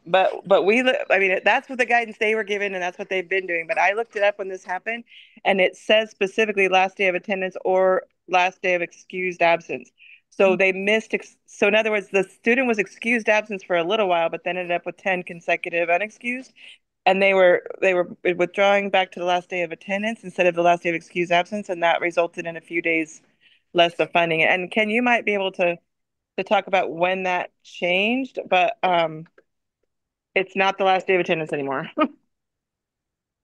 but that's what the guidance they were given, and that's what they've been doing. But I looked it up when this happened, and it says specifically last day of attendance or last day of excused absence. So they missed. So in other words, the student was excused absence for a little while, but then ended up with 10 consecutive unexcused, and they were withdrawing back to the last day of attendance instead of the last day of excused absence, and that resulted in a few days less of funding. And Ken, you might be able to talk about when that changed, but it's not the last day of attendance anymore.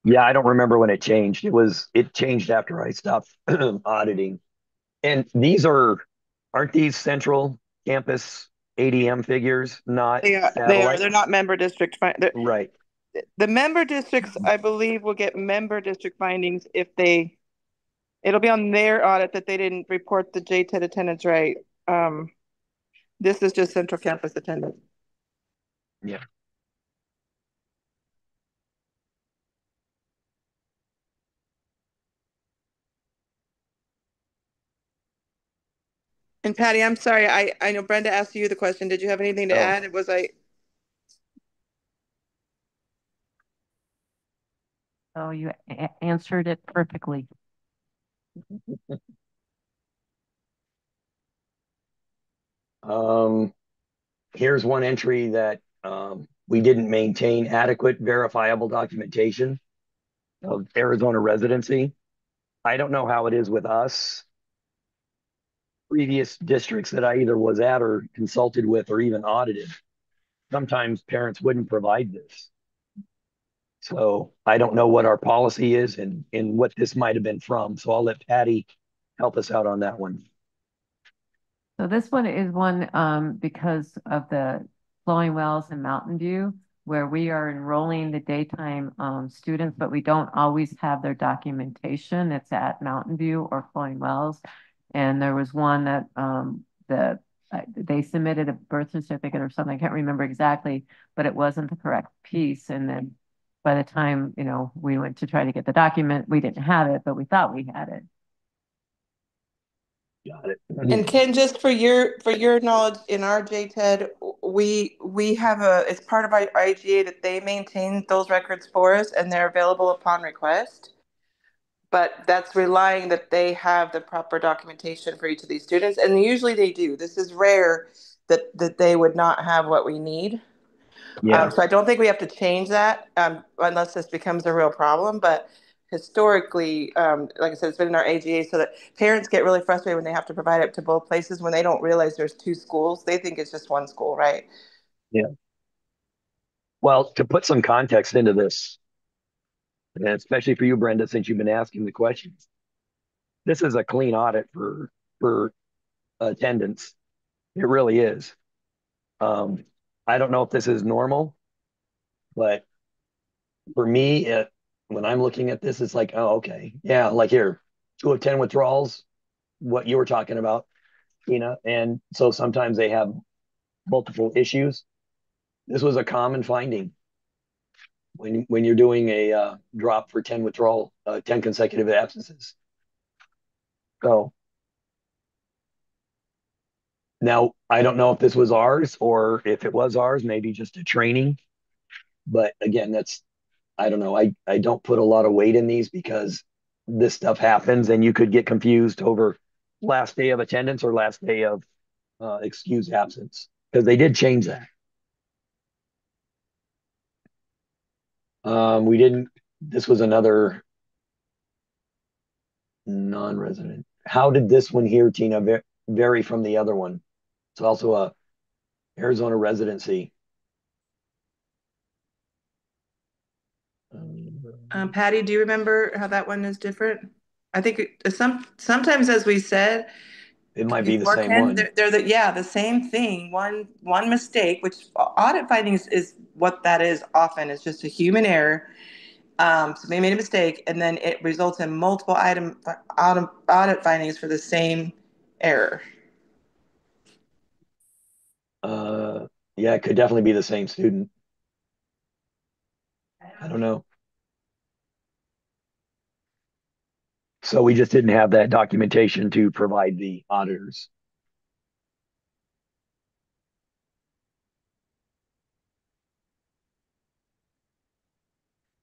Yeah, I don't remember when it changed. It changed after I stopped auditing. And aren't these central campus ADM figures, not satellite? They're not member district. Right. The member districts, I believe, will get member district findings if it'll be on their audit that they didn't report the JTED attendance right. This is just central campus attendance. Yeah. And Patty, I'm sorry, I know Brenda asked you the question. Did you have anything to add? Was I? Oh, you answered it perfectly. Here's one entry that we didn't maintain adequate verifiable documentation of Arizona residency. I don't know how it is with us. Previous districts that I either was at or consulted with or even audited, sometimes parents wouldn't provide this. So I don't know what our policy is and what this might have been from. So I'll let Patty help us out on that one. So this one is one because of the flowing wells in Mountain View, where we are enrolling the daytime students, but we don't always have their documentation. It's at Mountain View or Flowing Wells. And there was one that they submitted a birth certificate or something. I can't remember exactly, but it wasn't the correct piece. And then by the time, we went to try to get the document, we didn't have it, but we thought we had it. Got it. And Ken, just for your knowledge, in our JTED, we have it's part of our IGA that they maintain those records for us, and they're available upon request. But that's relying that they have the proper documentation for each of these students, and usually they do. This is rare that they would not have what we need. Yeah. So I don't think we have to change that unless this becomes a real problem. But historically, like I said, it's been in our AGA so that parents get really frustrated when they have to provide it to both places when they don't realize there's two schools. They think it's just one school, right? Yeah. Well, to put some context into this, and especially for you, Brenda, since you've been asking the questions, this is a clean audit for attendance. It really is. I don't know if this is normal, but for me, when I'm looking at this, it's like, oh, okay, yeah, like here, 2 of 10 withdrawals, what you were talking about, and so sometimes they have multiple issues. This was a common finding when you're doing a drop for 10 consecutive absences. So now I don't know if this was ours or if it was ours, maybe just a training. But again, I don't know. I don't put a lot of weight in these because this stuff happens and you could get confused over last day of attendance or last day of excused absence because they did change that. We didn't, this was another non-resident. How did this one here, Tina, vary from the other one? It's also a Arizona residency. Patty, do you remember how that one is different? I think sometimes, as we said, it might be the same one. They're the same thing. One mistake, which audit findings is what that is often. It's just a human error. So they made a mistake, and then it results in multiple audit findings for the same error. Yeah, it could definitely be the same student. I don't know. So we just didn't have that documentation to provide the auditors.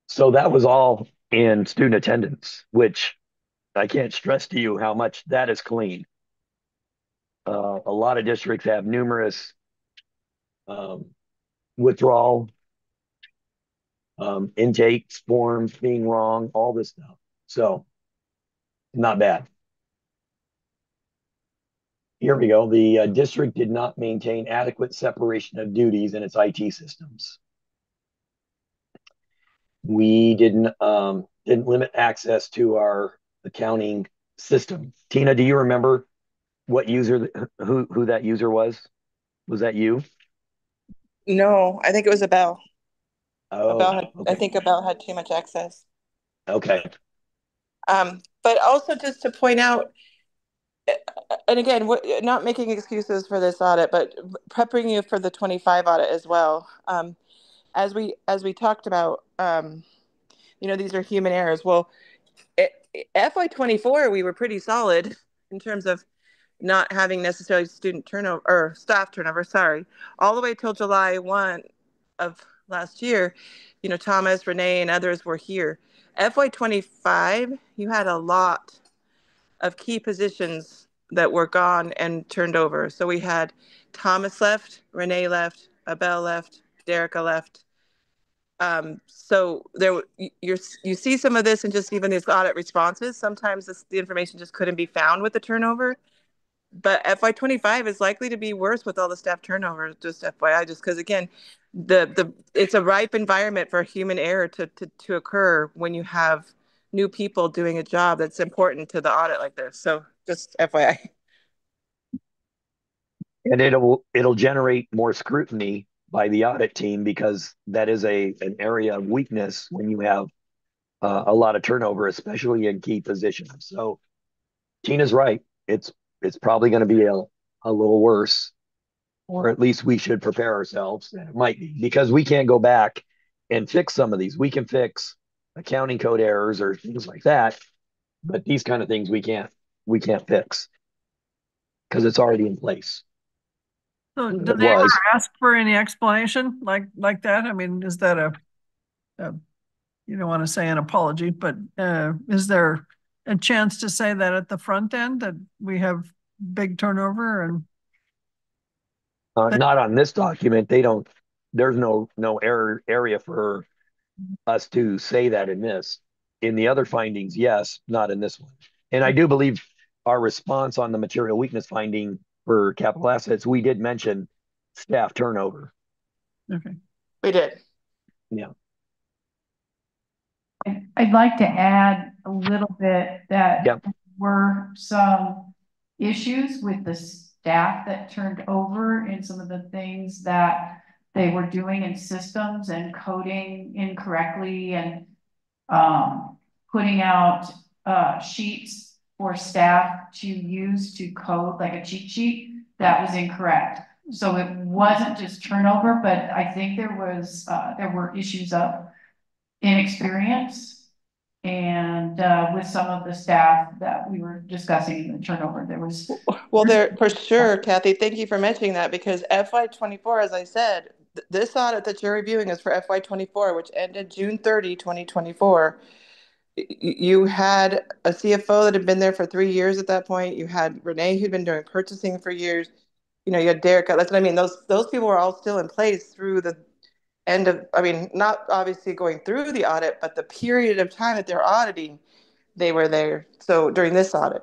So that was all in student attendance, which I can't stress to you how much that is clean. A lot of districts have numerous withdrawal intakes, forms being wrong, all this stuff. So not bad. Here we go. The district did not maintain adequate separation of duties in its IT systems. We didn't limit access to our accounting system. Tina, do you remember what user who that user was? Was that you? No, I think it was Abel. Oh, okay. I think Abel had too much access. Okay. But also just to point out, and again, not making excuses for this audit, but prepping you for the 25 audit as well. As we talked about, these are human errors. Well, FY24, we were pretty solid in terms of not having necessarily student turnover or staff turnover, sorry, all the way till July 1 of last year. Thomas, Renee, and others were here. FY25, you had a lot of key positions that were gone and turned over. So we had Thomas left, Renee left, Abel left, Derica left. So you see some of this in just even these audit responses. Sometimes the information just couldn't be found with the turnover. But FY25 is likely to be worse with all the staff turnover, just FYI, just because again, it's a ripe environment for human error to occur when you have new people doing a job that's important to the audit like this. So just FYI. And it'll generate more scrutiny by the audit team because that is an area of weakness when you have a lot of turnover, especially in key positions. So Tina's right. It's probably going to be a little worse, or at least we should prepare ourselves. It might be because we can't go back and fix some of these. We can fix accounting code errors or things like that, but these kind of things we can't fix because it's already in place. So It do they ever was. ask for any explanation like that? I mean, is that you don't want to say an apology, but is there a chance to say that at the front end that we have big turnover and Not on this document. There's no area for us to say that in this. In the other findings, yes, not in this one. And I do believe our response on the material weakness finding for capital assets, we did mention staff turnover. okay. We did. Yeah. I'd like to add a little bit that Yep. there were some issues with the staff that turned over in some of the things that they were doing in systems and coding incorrectly and putting out sheets for staff to use to code like a cheat sheet that was incorrect. So it wasn't just turnover, but I think there were issues of inexperience and with some of the staff that we were discussing in the turnover. There was Well, there for sure, Kathy. Thank you for mentioning that because FY24, as I said, this audit that you're reviewing is for FY24, which ended June 30, 2024. You had a CFO that had been there for 3 years at that point. You had Renee who'd been doing purchasing for years. You had Derek. That's what I mean. Those people were all still in place through the end of, I mean, not obviously going through the audit, but the period of time that they're auditing, they were there. So during this audit,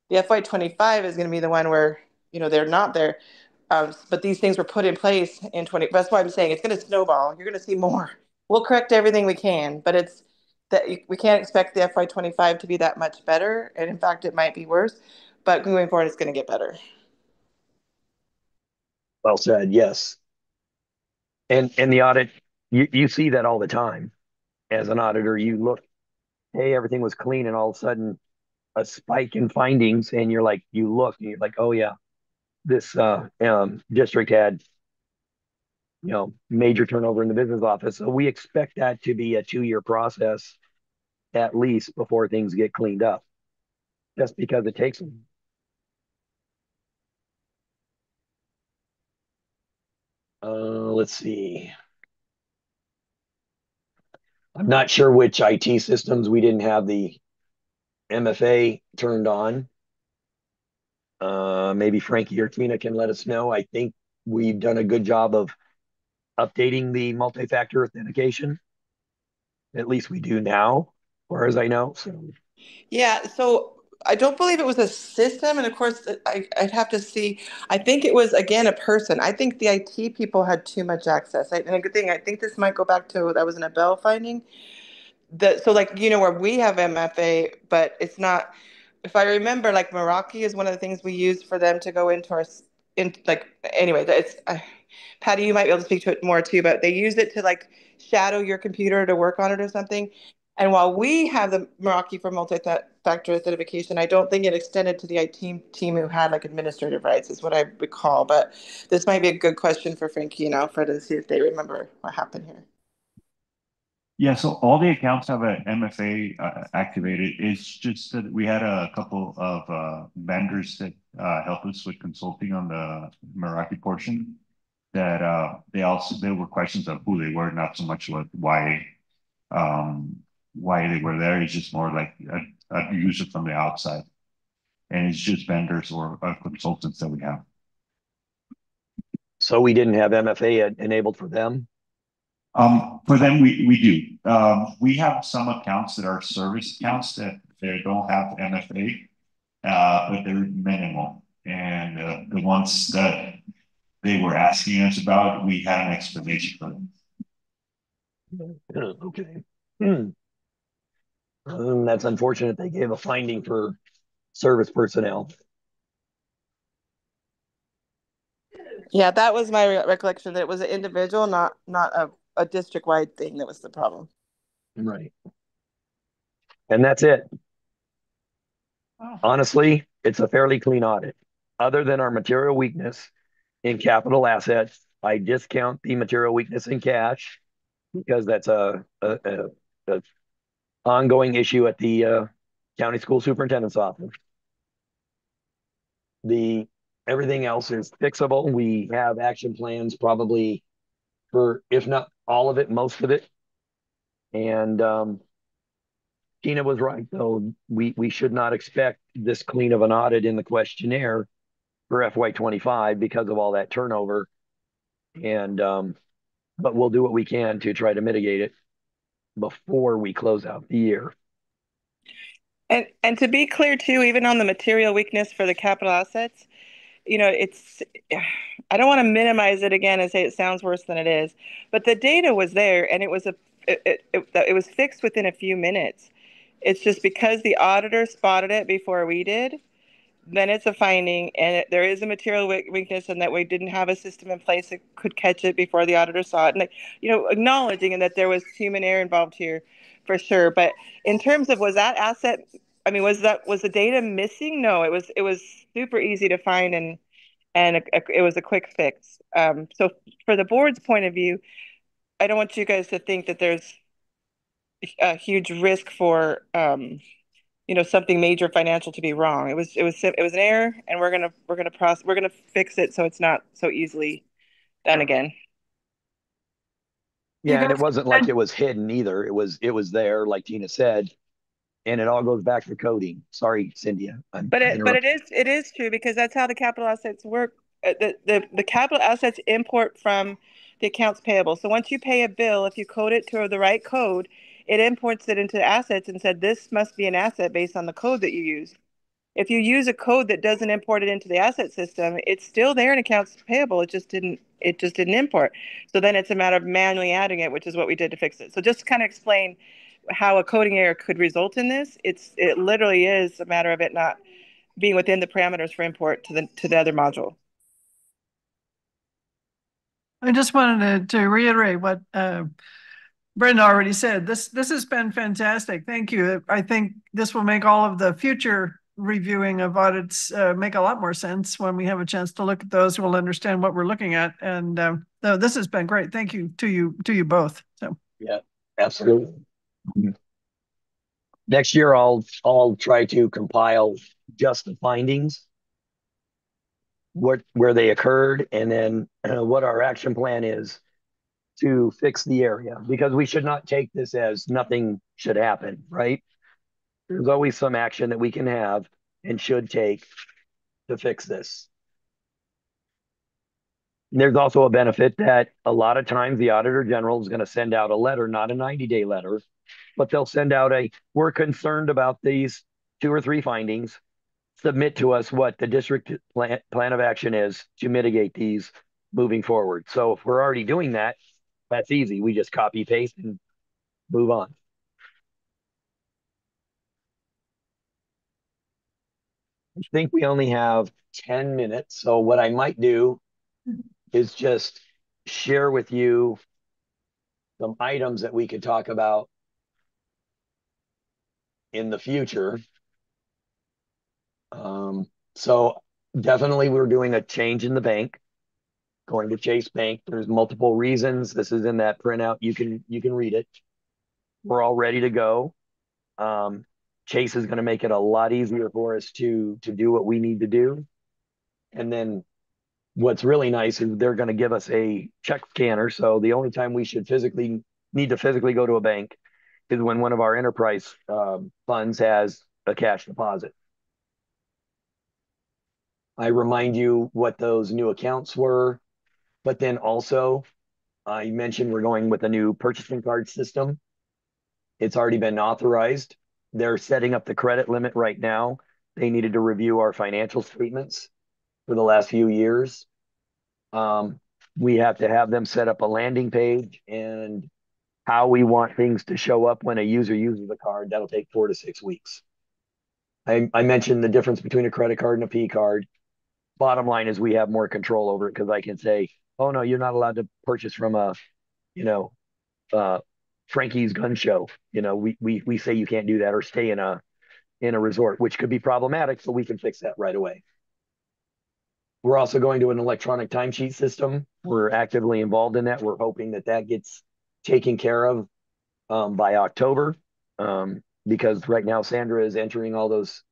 the FY25 is going to be the one where, they're not there. But these things were put in place in 20. That's why I'm saying it's going to snowball. You're going to see more. We'll correct everything we can, but it's that we can't expect the FY25 to be that much better. And in fact, it might be worse, but going forward, it's going to get better. Well said. Yes. And the audit, you see that all the time as an auditor. You look, hey, everything was clean, and all of a sudden a spike in findings, and you look and you're like, oh yeah, this district had major turnover in the business office. So we expect that to be a 2-year process at least before things get cleaned up, just because it takes them. Let's see. I'm not sure which IT systems we didn't have the MFA turned on. Maybe Frankie or Tina can let us know. I think we've done a good job of updating the multi-factor authentication. At least we do now, far as I know. So Yeah, so I don't believe it was a system. And of course, I'd have to see. I think it was, again, a person. I think the IT people had too much access. And a good thing, I think this might go back to that was an Abel finding. So like, where we have MFA, but it's not, if I remember, like Meraki is one of the things we use for them to go into like, anyway, it's, Patty, you might be able to speak to it more too, but they use it to like shadow your computer to work on it or something. And while we have the Meraki for multi-factor authentication, I don't think it extended to the IT team who had like administrative rights, is what I recall. But this might be a good question for Frankie and Alfred to see if they remember what happened here. Yeah, so all the accounts have an MFA activated. It's just that we had a couple of vendors that helped us with consulting on the Meraki portion. That there were questions of who they were, not so much why they were there. It's just more like a user from the outside, and it's just vendors or consultants that we have. So we didn't have MFA enabled for them. For them, we do. We have some accounts that are service accounts that they don't have MFA, but they're minimal. And the ones that they were asking us about, we had an explanation for them. Okay. That's unfortunate. They gave a finding for service personnel. Yeah, that was my recollection, that it was an individual, not a district-wide thing that was the problem. Right. And that's it. Oh. Honestly, it's a fairly clean audit. Other than our material weakness in capital assets, I discount the material weakness in cash because that's a ongoing issue at the county school superintendent's office. Everything else is fixable. We have action plans probably for, if not all of it, most of it. And Tina was right, though. We should not expect this clean of an audit in the questionnaire for FY25 because of all that turnover. And but we'll do what we can to try to mitigate it before we close out the year. And to be clear too, even on the material weakness for the capital assets, I don't want to minimize it again and say it sounds worse than it is, but the data was there and it was fixed within a few minutes. It's just because the auditor spotted it before we did, then it's a finding, and there is a material weakness, and that we didn't have a system in place that could catch it before the auditor saw it. And acknowledging that there was human error involved here, for sure. But in terms of, was that asset? I mean, was the data missing? No, it was super easy to find, and it was a quick fix. So for the board's point of view, I don't want you guys to think that there's a huge risk for something major financial to be wrong. It was an error, and we're gonna fix it so it's not so easily done again. Yeah, and it wasn't like it was hidden either. It was there, like Tina said, and it all goes back to coding. Sorry, Cynthia. But it is true, because that's how the capital assets work. The capital assets import from the accounts payable. So once you pay a bill, if you code it to the right code, it imports it into assets and said this must be an asset based on the code that you use. If you use a code that doesn't import it into the asset system, it's still there in accounts payable. It just didn't import. So then it's a matter of manually adding it, which is what we did to fix it. So just to kind of explain how a coding error could result in this, it literally is a matter of it not being within the parameters for import to the other module. I just wanted to reiterate what Brenda already said. This has been fantastic. Thank you. I think this will make all of the future reviewing of audits make a lot more sense when we have a chance to look at those. We'll understand what we're looking at, and no, this has been great. Thank you to you both. So yeah, absolutely. Next year, I'll try to compile just the findings, where they occurred, and then what our action plan is to fix the area, because we should not take this as nothing should happen, right? There's always some action that we can have and should take to fix this. And there's also a benefit that a lot of times the Auditor General is going to send out a letter, not a 90-day letter, but they'll send out we're concerned about these 2 or 3 findings. Submit to us what the district plan of action is to mitigate these moving forward. So if we're already doing that, that's easy. We just copy paste and move on. I think we only have 10 minutes. So what I might do is just share with you some items that we could talk about in the future. So definitely we're doing a change in the bank, going to Chase Bank. There's multiple reasons. This is in that printout. You can read it. We're all ready to go. Chase is going to make it a lot easier for us to do what we need to do. And then what's really nice is they're going to give us a check scanner. So the only time we should need to physically go to a bank is when one of our enterprise funds has a cash deposit. I remind you what those new accounts were, but then also you mentioned we're going with a new purchasing card system. It's already been authorized. They're setting up the credit limit right now. They needed to review our financial statements for the last few years. We have to have them set up a landing page and how we want things to show up when a user uses the card. That'll take 4 to 6 weeks. I mentioned the difference between a credit card and a P card. Bottom line is we have more control over it because I can say, oh no, you're not allowed to purchase from a, you know, Frankie's gun show. We say you can't do that or stay in a resort, which could be problematic. So we can fix that right away. We're also going to an electronic timesheet system. We're actively involved in that. We're hoping that gets taken care of by October, because right now Sandra is entering all those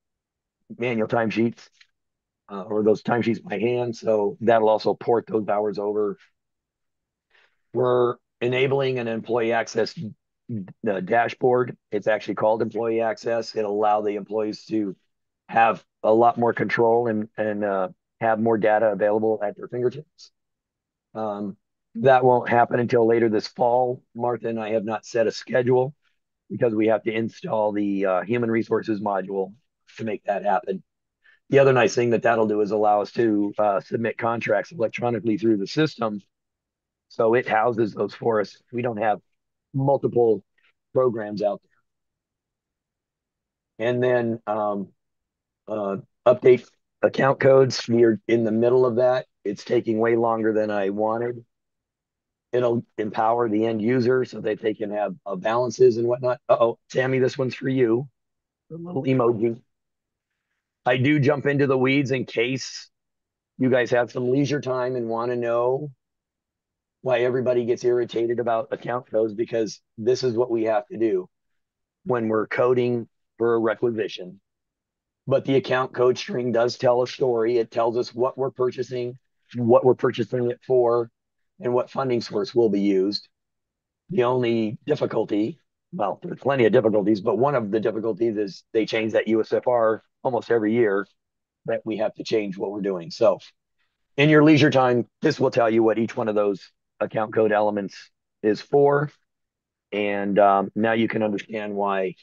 manual timesheets or those timesheets by hand. So that'll also port those hours over. We're enabling an employee access dashboard. It's actually called employee access. It'll allow the employees to have a lot more control and have more data available at their fingertips. That won't happen until later this fall. Martha and I have not set a schedule because we have to install the human resources module to make that happen. The other nice thing that'll do is allow us to submit contracts electronically through the system. So it houses those for us. We don't have multiple programs out there. And then update account codes. We are in the middle of that. It's taking way longer than I wanted. It'll empower the end user so that they can have balances and whatnot. Uh-oh, Tammy, this one's for you. A little emoji. I do jump into the weeds in case you guys have some leisure time and want to know why everybody gets irritated about account codes, because this is what we have to do when we're coding for a requisition. But the account code string does tell a story. It tells us what we're purchasing it for, and what funding source will be used. The only difficulty, well, there's plenty of difficulties, but one of the difficulties is they change that USFR almost every year, that we have to change what we're doing. So in your leisure time, this will tell you what each one of those account code elements is for. And now you can understand why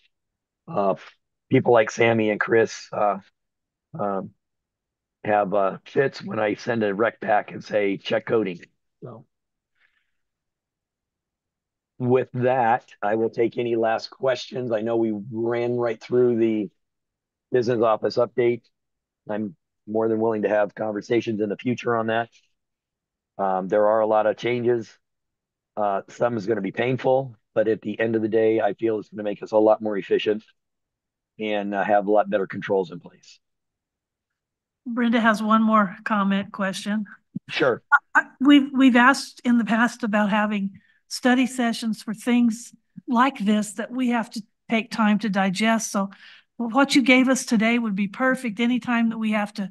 people like Sammy and Chris have fits when I send a rec pack and say check coding. So with that, I will take any last questions. I know we ran right through the business office update. I'm more than willing to have conversations in the future on that. There are a lot of changes. Some is going to be painful, but at the end of the day, I feel it's going to make us a lot more efficient and have a lot better controls in place. Brenda has one more comment question. Sure. We've asked in the past about having study sessions for things like this that we have to take time to digest. So what you gave us today would be perfect anytime that we have to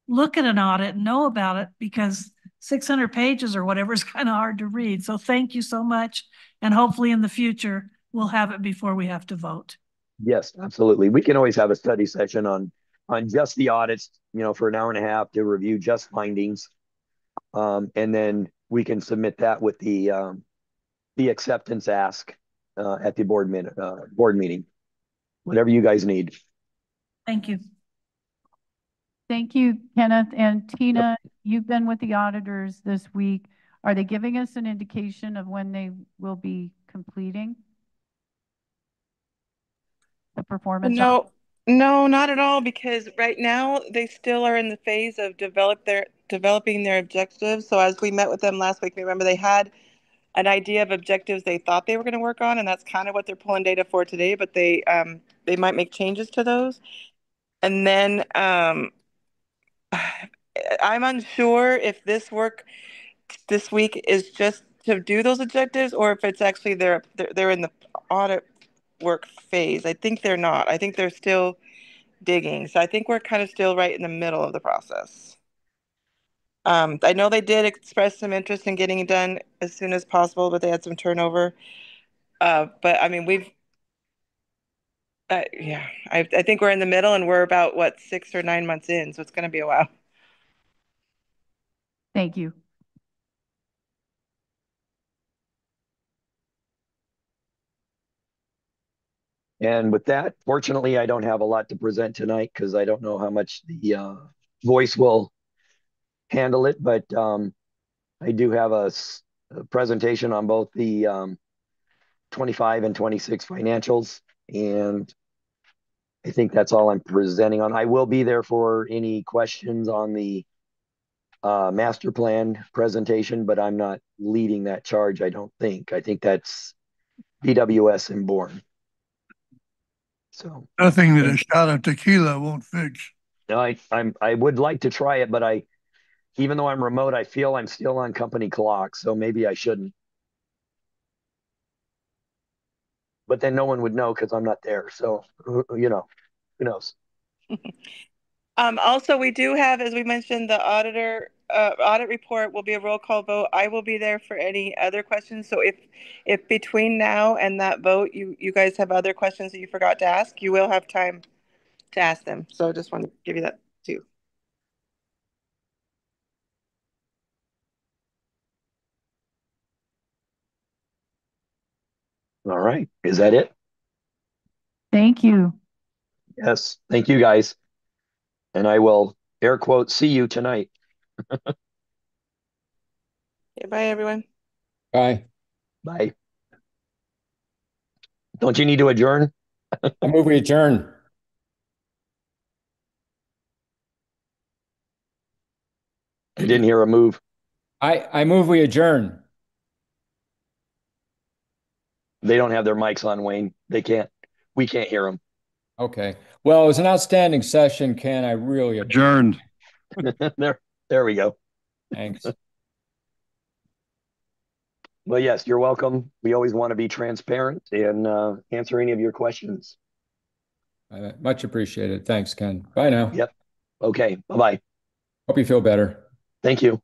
look at an audit and know about it, because 600 pages or whatever is kind of hard to read. So thank you so much. And hopefully in the future, we'll have it before we have to vote. Yes, absolutely. We can always have a study session on just the audits, for an hour and a half to review just findings. And then we can submit that with the acceptance ask at the board meeting, whatever you guys need. Thank you. Thank you, Kenneth. And Tina, you've been with the auditors this week. Are they giving us an indication of when they will be completing the performance? No, not at all, because right now they still are in the phase of developing their objectives. So as we met with them last week, remember they had an idea of objectives they thought they were going to work on, and that's kind of what they're pulling data for today. But they might make changes to those. And then I'm unsure if this work this week is just to do those objectives or if it's actually they're in the audit work phase. I think they're not. I think they're still digging. So I think we're kind of still right in the middle of the process. I know they did express some interest in getting it done as soon as possible, but they had some turnover. But I mean, yeah, I think we're in the middle and we're about, what, 6 or 9 months in, so it's going to be a while. Thank you. And with that, fortunately, I don't have a lot to present tonight because I don't know how much the voice will handle it, but I do have a presentation on both the 25 and 26 financials, and I think that's all I'm presenting on. I will be there for any questions on the master plan presentation, but I'm not leading that charge, I don't think. I think that's BWS and Bourne. So Nothing that a shot of tequila won't fix. no, I would like to try it, but even though I'm remote, I feel I'm still on company clock, so maybe I shouldn't. But then no one would know because I'm not there. So who knows? Also, we do have, as we mentioned, the audit report will be a roll call vote. I will be there for any other questions. So if between now and that vote, you guys have other questions that you forgot to ask, you will have time to ask them. So I just want to give you that too. All right. Is that it? Thank you. Yes. Thank you, guys. And I will air quote see you tonight. Okay, bye, everyone. Bye. Bye. Don't you need to adjourn? I move we adjourn. I didn't hear a move. I move we adjourn. They don't have their mics on, Wayne. We can't hear them. Okay. Well, it was an outstanding session, Ken. I really Adjourned. There we go. Thanks. Well, yes, you're welcome. We always want to be transparent and answer any of your questions. Much appreciated. Thanks, Ken. Bye now. Yep. Okay. Bye-bye. Hope you feel better. Thank you.